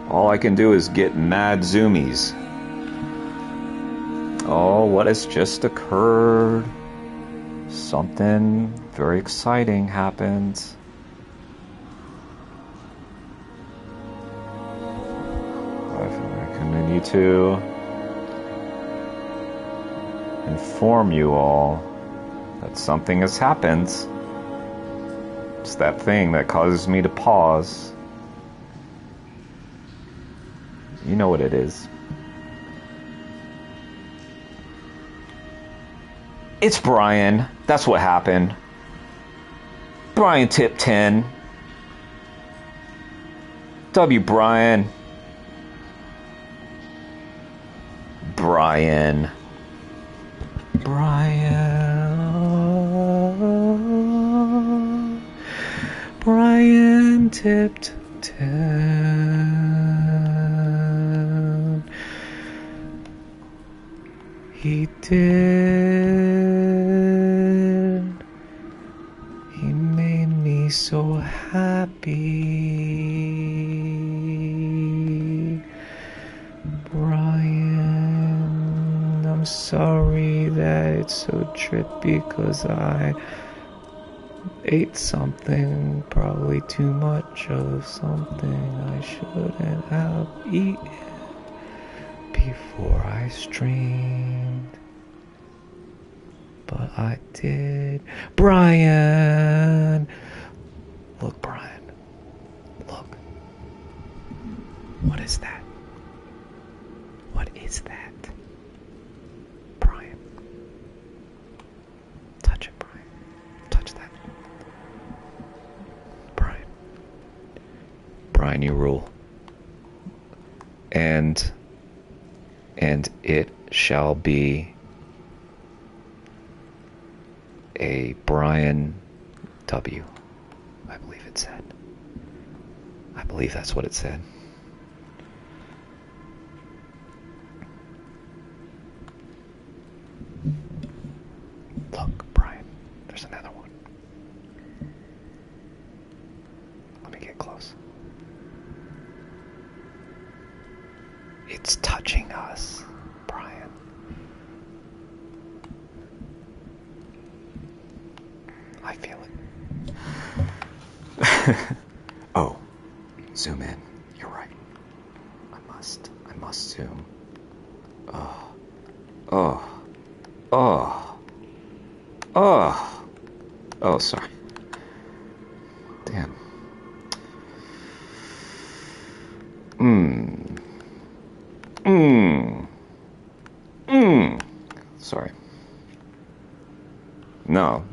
All I can do is get mad zoomies. Oh, what has just occurred? Something very exciting happened. I continue to inform you all that something has happened. It's that thing that causes me to pause. You know what it is. It's Brian. That's what happened. Brian tip 10. W. Brian. Brian. Brian. Brian tipped 10. He did. He made me so happy. Brian, I'm sorry that it's so trippy because I ate something, probably too much of something I shouldn't have eaten before I streamed. but I did. Brian! Look, Brian. Look. What is that? What is that? Brian. Touch it, Brian. Touch that. Brian. Brian, you rule. And it shall be a Brian W. I believe it said. I believe that's what it said. Look, Brian, there's another one. Let me get close. It's touching us, Brian. I feel it. Oh, zoom in. You're right. I must zoom. Oh, sorry. Damn. Sorry. No.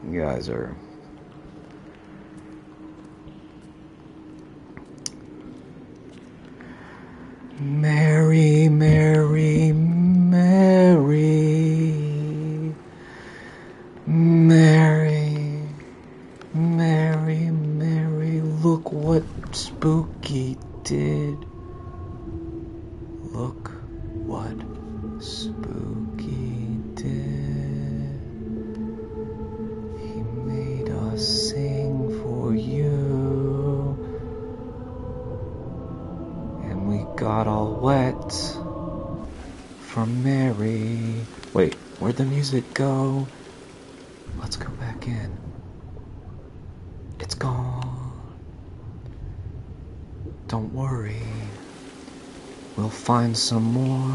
You guys are... Mary, Mary, Mary. Mary, Mary, Mary. Look what Spooky did. Look what Spooky did. He made us sing for you. And we got all wet for Mary. Wait, where'd the music go? Let's go back in. It's gone. Don't worry. We'll find some more.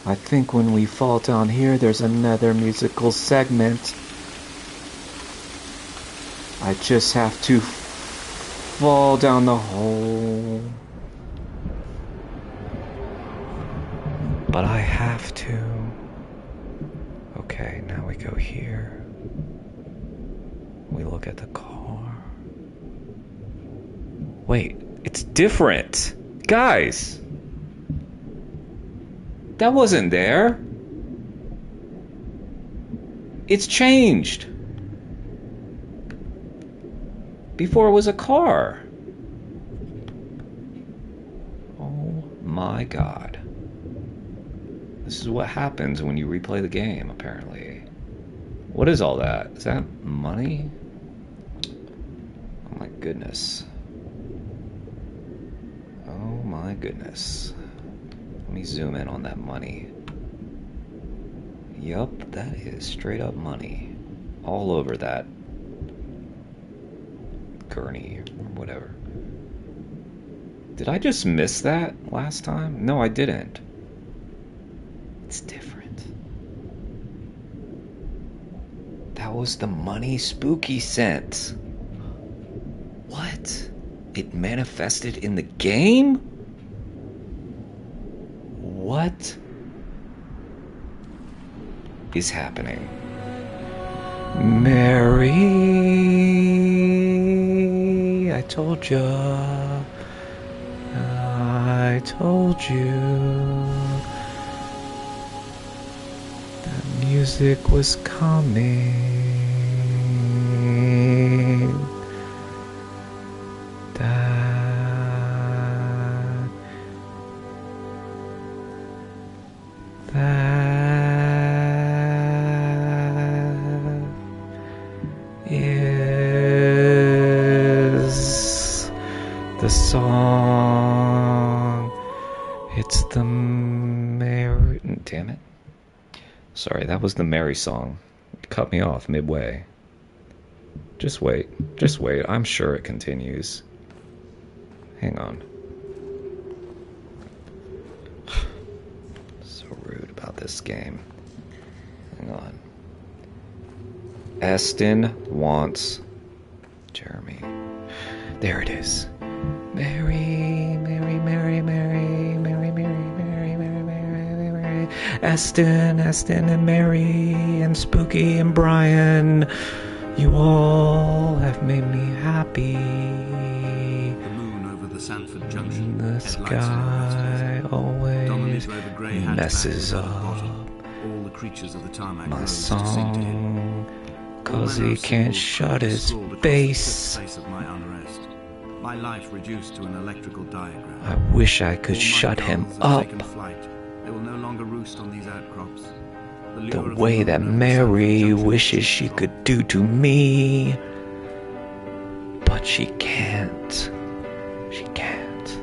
I think when we fall down here, there's another musical segment. I just have to fall down the hole. But I have to. Okay, now we go here. We look at the car. Wait, it's different. Guys! That wasn't there. It's changed. Before it was a car. Oh my god. This is what happens when you replay the game, apparently. What is all that? Is that money? Oh my goodness. Oh my goodness. Let me zoom in on that money. Yup, that is straight up money. All over that gurney or whatever. Did I just miss that last time? No, I didn't. It's different. That was the money Spooky sent. What? It manifested in the game? What is happening? Mary, I told you. I told you. That music was coming. The song. It's the Mary. Damn it. Sorry, that was the Mary song. It cut me off midway. Just wait. Just wait. I'm sure it continues. Hang on. So rude about this game. Hang on. Eston wants Jeremy. There it is. Mary, Mary, Mary, Mary, Mary, Mary, Mary, Mary, Mary, Mary. Eston, Eston, and Mary, and Spooky, and Brian. You all have made me happy. The moon over the Sanford Junction. The sky always messes up all the creatures of the tarmac my roads to sing to him. song, 'cause he can't shut his face. Of my unrest. My life reduced to an electrical diagram. I wish I could shut him up. They will no longer roost on these outcrops. The way that Mary wishes she could do to me. But she can't. She can't.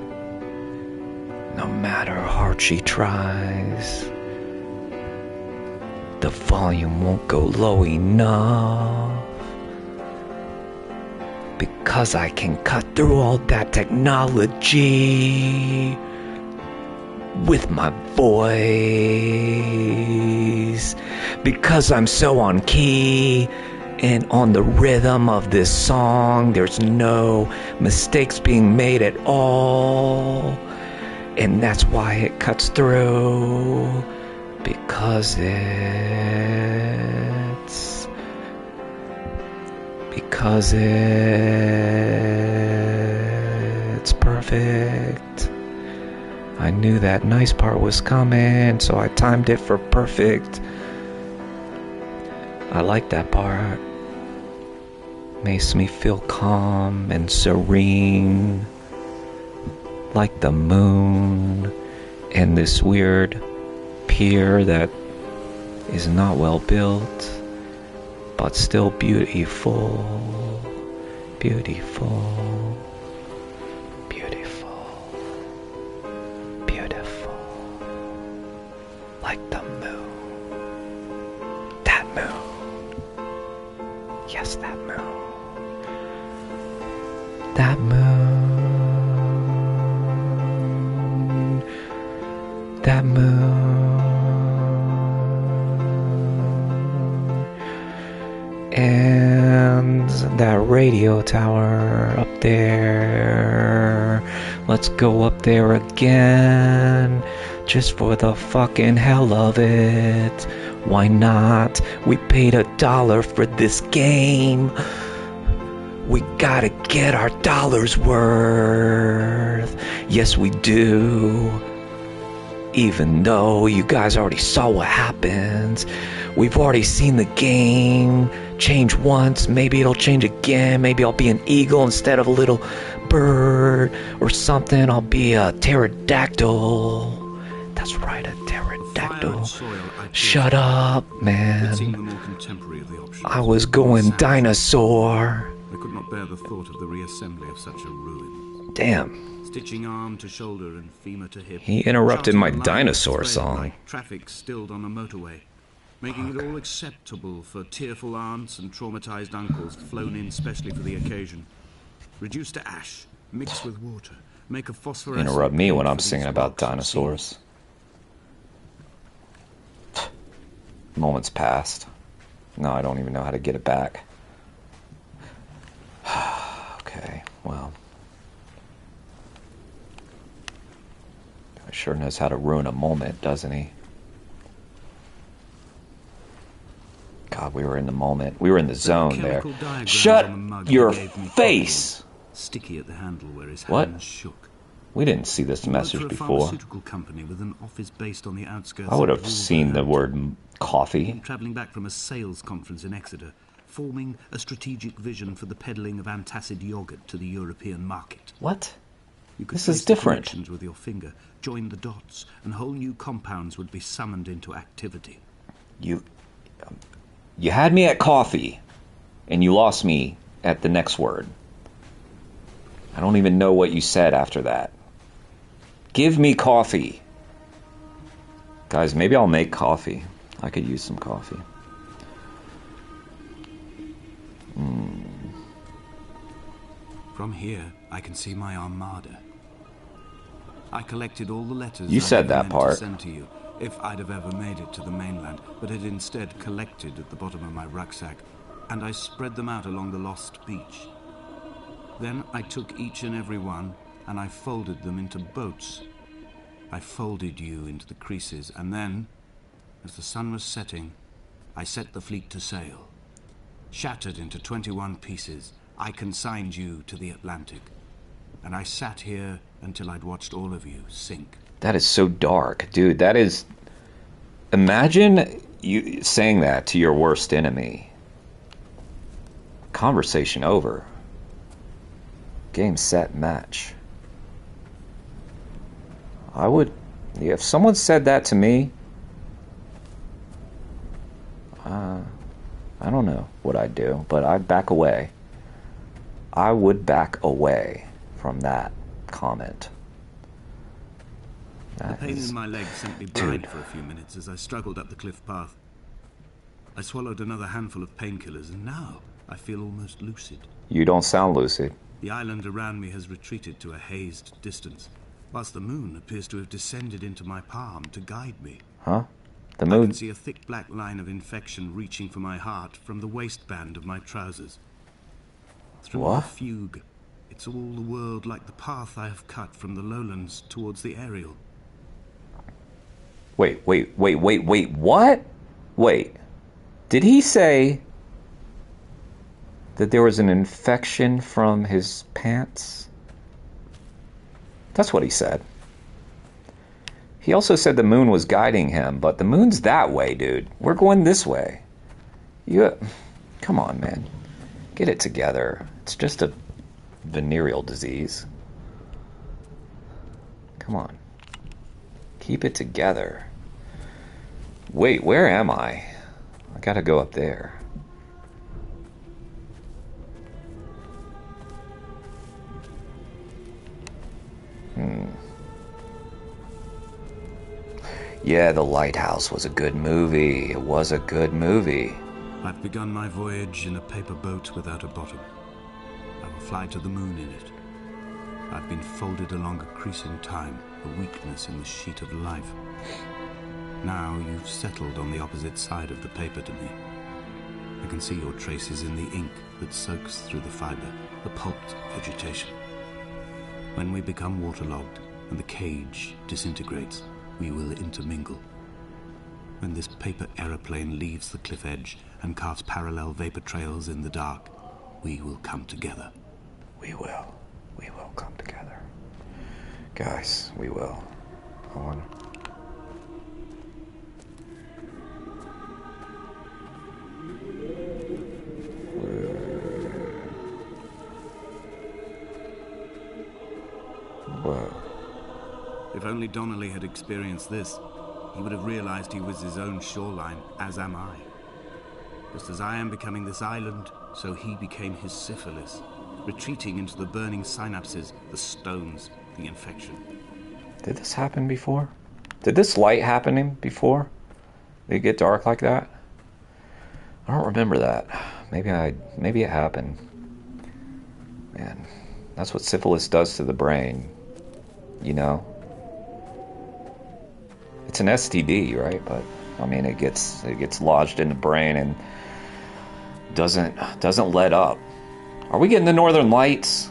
No matter how hard she tries. The volume won't go low enough. Because I can cut through all that technology with my voice. Because I'm so on key and on the rhythm of this song, there's no mistakes being made at all. And that's why it cuts through. Because it's perfect. I knew that nice part was coming, so I timed it for perfect. I like that part. Makes me feel calm and serene, like the moon and this weird pier that is not well built, but still beautiful, beautiful, beautiful, beautiful, like the moon. That moon. Yes, that moon. That moon. That moon. And that radio tower up there. Let's go up there again, just for the fucking hell of it. Why not? We paid $1 for this game. We gotta get our dollar's worth. Yes, we do. Even though you guys already saw what happens. We've already seen the game change once. Maybe it'll change again. Maybe I'll be an eagle instead of a little bird or something. I'll be a pterodactyl. That's right, a pterodactyl. Shut up, man. I was going dinosaur. I could not bear the thought of the reassembly of such a ruin. Damn. Stitching arm to shoulder and femur to hip. He interrupted my dinosaur song. Like traffic stilled on a motorway, making it all acceptable for tearful aunts and traumatized uncles flown in specially for the occasion. Reduced to ash, mix with water, make a phosphorescent. Interrupt me when I'm singing about dinosaurs. Moments passed. No, I don't even know how to get it back. Okay, well. He sure knows how to ruin a moment, doesn't he? God, we were in the moment. We were in the zone there. Shut your face! Sticky at the handle where his What? hands shook. We didn't see this message before. Pharmaceutical company with an office based on the outskirts. I would have seen the word coffee. Traveling back from a sales conference in Exeter, forming a strategic vision for the peddling of antacid yogurt to the European market. What? You could This is trace the different. connections with your finger, join the dots, and whole new compounds would be summoned into activity. You had me at coffee, and you lost me at the next word. I don't even know what you said after that. Give me coffee. Guys, maybe I'll make coffee. I could use some coffee. From here, I can see my armada. I collected all the letters You I said that meant to part. send to you, if I'd have ever made it to the mainland, but had instead collected at the bottom of my rucksack, and I spread them out along the lost beach. Then I took each and every one, and I folded them into boats. I folded you into the creases, and then, as the sun was setting, I set the fleet to sail. Shattered into 21 pieces, I consigned you to the Atlantic, and I sat here until I'd watched all of you sink. That is so dark, dude. That is... Imagine you saying that to your worst enemy. Conversation over. Game, set, match. I would... If someone said that to me... I don't know what I'd do, but I'd back away. I would back away from that comment. The pain in my leg sent me blind for a few minutes as I struggled up the cliff path. I swallowed another handful of painkillers, and now I feel almost lucid. You don't sound lucid. The island around me has retreated to a hazed distance, whilst the moon appears to have descended into my palm to guide me. Huh? The moon? I can see a thick black line of infection reaching for my heart from the waistband of my trousers. Through What? the fugue, it's all the world like the path I have cut from the lowlands towards the aerial. Wait, what? Wait. Did he say that there was an infection from his pants? That's what he said. He also said the moon was guiding him, but the moon's that way, dude. We're going this way. Come on, man. Get it together. It's just a venereal disease. Come on. Keep it together. Wait, where am I? I gotta go up there. Yeah, The Lighthouse was a good movie. It was a good movie. I've begun my voyage in a paper boat without a bottom. I will fly to the moon in it. I've been folded along a crease in time, a weakness in the sheet of life. Now you've settled on the opposite side of the paper to me. I can see your traces in the ink that soaks through the fiber, the pulped vegetation. When we become waterlogged and the cage disintegrates, we will intermingle. When this paper aeroplane leaves the cliff edge and carves parallel vapor trails in the dark, we will come together. We will. We will come together. Guys, we will. Hold on. Whoa. If only Donnelly had experienced this, he would have realized he was his own shoreline, as am I. Just as I am becoming this island, so he became his syphilis, retreating into the burning synapses, the stones, the infection. Did this happen before? Did this light happen before? Did it get dark like that? I don't remember that. Maybe it happened. Man, that's what syphilis does to the brain. You know? It's an STD, right? But I mean, it gets lodged in the brain and doesn't let up. Are we getting the Northern Lights?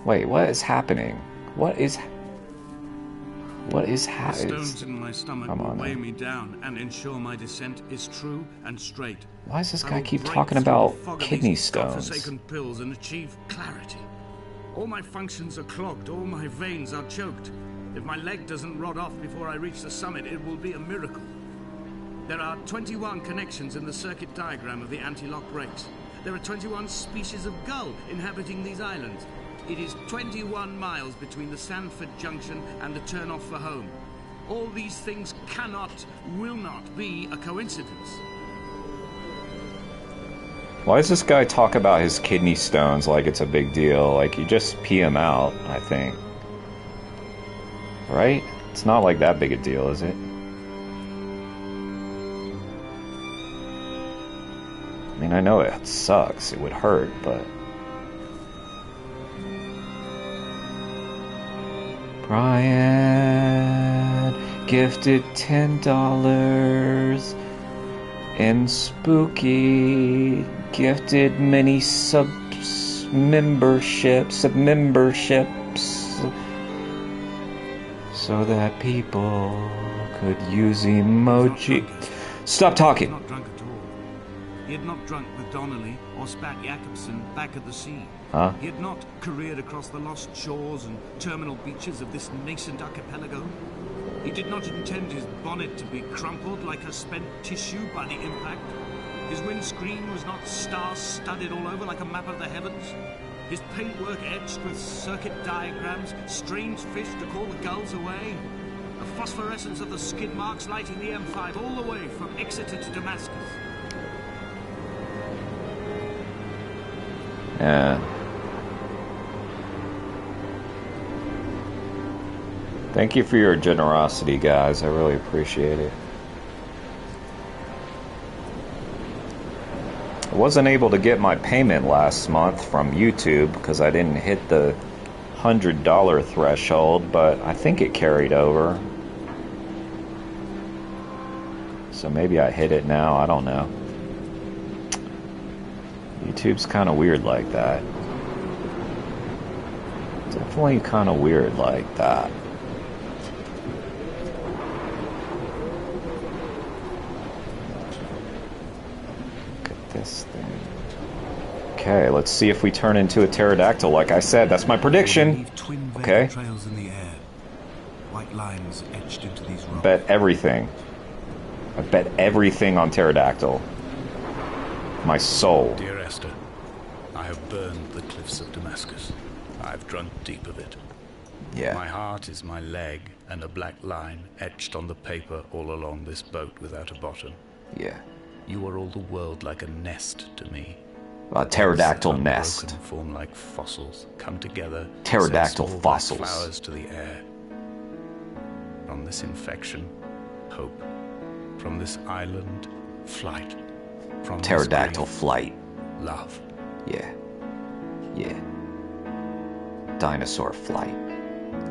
Wait, what is happening? What is happening? Stones in my stomach will weigh me down and ensure my descent is true and straight. Why does this guy keep talking about kidney stones? Godforsaken pills and achieve clarity. All my functions are clogged, all my veins are choked. If my leg doesn't rot off before I reach the summit, it will be a miracle. There are 21 connections in the circuit diagram of the anti-lock brakes. There are 21 species of gull inhabiting these islands. It is 21 miles between the Sanford Junction and the turn-off for home. All these things will not be a coincidence. Why does this guy talk about his kidney stones like it's a big deal? Like, you just pee him out, I think. Right? It's not like that big a deal, is it? I mean, I know it sucks. It would hurt, but... Brian, gifted $10. And Spooky gifted many memberships, so that people could use emoji. Stop talking. Not drunk at all. He had not drunk with Donnelly or spat Jacobson back at the sea. Huh? He had not careered across the lost shores and terminal beaches of this nascent archipelago. He did not intend his bonnet to be crumpled like a spent tissue by the impact. His windscreen was not star-studded all over like a map of the heavens. His paintwork etched with circuit diagrams, strange fish to call the gulls away. The phosphorescence of the skid marks lighting the M5 all the way from Exeter to Damascus. Yeah. Thank you for your generosity, guys. I really appreciate it. I wasn't able to get my payment last month from YouTube because I didn't hit the $100 threshold, but I think it carried over. So maybe I hit it now, I don't know. YouTube's kind of weird like that. Definitely kind of weird like that. Look at this thing. Okay, let's see if we turn into a pterodactyl. Like I said, that's my prediction. Okay. Trails in the air. White lines etched into these rocks. Bet everything. I bet everything on pterodactyl. My soul. Dear Esther, I have burned the cliffs of Damascus. I've drunk deep of it. Yeah. My heart is my leg, and a black line etched on the paper all along this boat without a bottom. Yeah. You are all the world like a nest to me. A pterodactyl Unbroken, nest. Form like fossils, come together. Pterodactyl send fossils. Like flowers to the air. From this infection, hope. From this island, flight. From Pterodactyl this grief, flight. love. Yeah. Yeah. Dinosaur flight.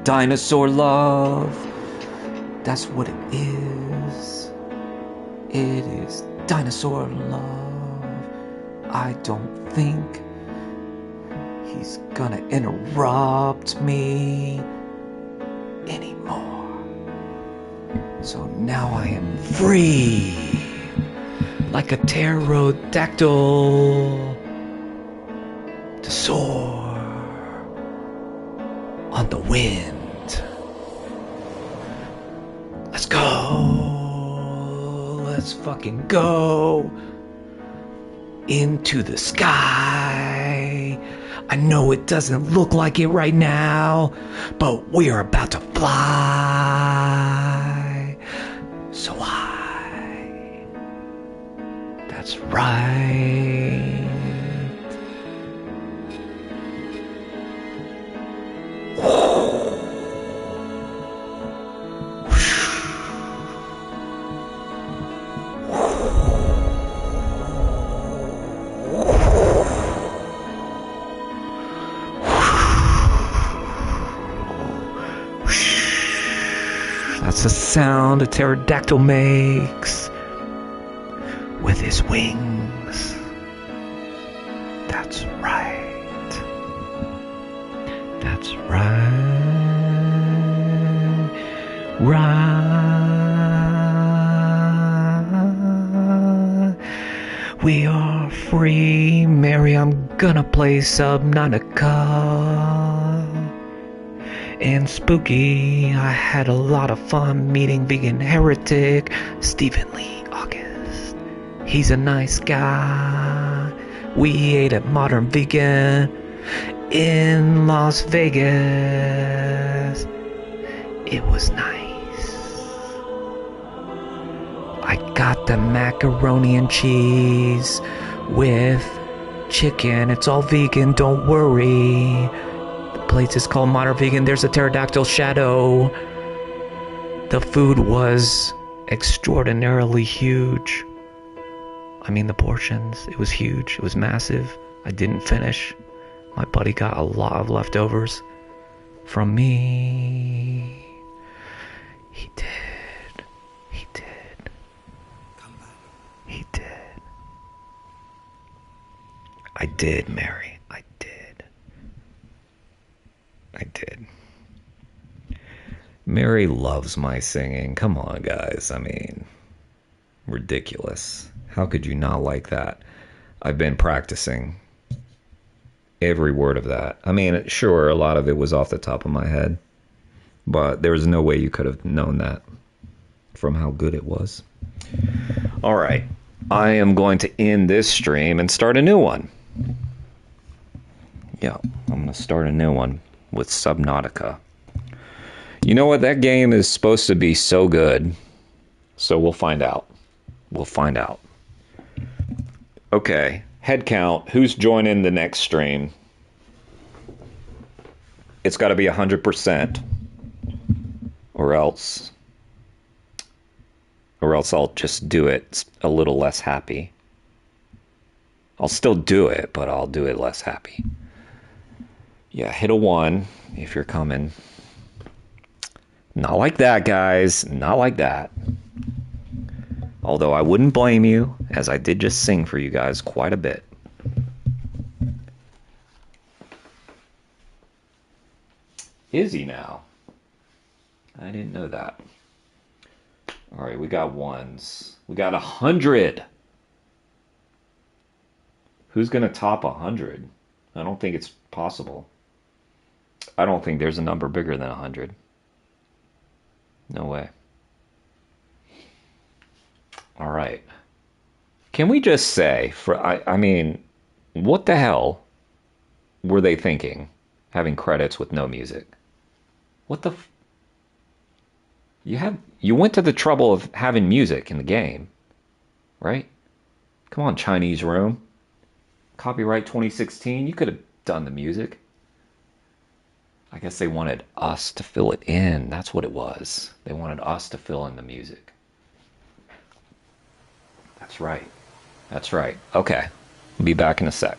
Dinosaur love. That's what it is. It is dinosaur love. I don't think he's gonna interrupt me anymore. So now I am free, like a pterodactyl, to soar on the wind. Let's go. Let's fucking go into the sky. I know it doesn't look like it right now, but we're about to fly so high. That's right. That's the sound a pterodactyl makes with his wings. That's right. That's right. Right. We are free, Mary. I'm gonna play Subnautica. And Spooky, I had a lot of fun meeting vegan heretic Stephen Lee August. He's a nice guy. We ate at Modern Vegan in Las Vegas. It was nice. I got the macaroni and cheese with chicken. It's all vegan, don't worry. Place is called Modern Vegan. There's a pterodactyl shadow. The food was extraordinarily huge. I mean, the portions, it was huge. It was massive. I didn't finish. My buddy got a lot of leftovers from me. He did. I did, Mary. I did. I did. Mary loves my singing. Come on, guys. I mean, ridiculous. How could you not like that? I've been practicing every word of that. I mean, sure, a lot of it was off the top of my head, but there was no way you could have known that from how good it was. All right. I am going to end this stream and start a new one. Yeah, I'm going to start a new one with Subnautica. You know what? That game is supposed to be so good. So we'll find out. We'll find out. Okay. Head count. Who's joining the next stream? It's got to be 100%. Or else I'll just do it a little less happy. I'll still do it, but I'll do it less happy. Yeah, hit a 1 if you're coming. Not like that, guys. Not like that. Although I wouldn't blame you, as I did just sing for you guys quite a bit. Is he now? I didn't know that. All right, we got 1s. We got 100. Who's going to top 100? I don't think it's possible. I don't think there's a number bigger than 100. No way. All right. Can we just say, I mean, what the hell were they thinking, having credits with no music? What the... You went to the trouble of having music in the game, right? Come on, Chinese Room. Copyright 2016, you could have done the music. I guess they wanted us to fill it in. That's what it was. They wanted us to fill in the music. That's right. That's right. Okay. I'll be back in a sec.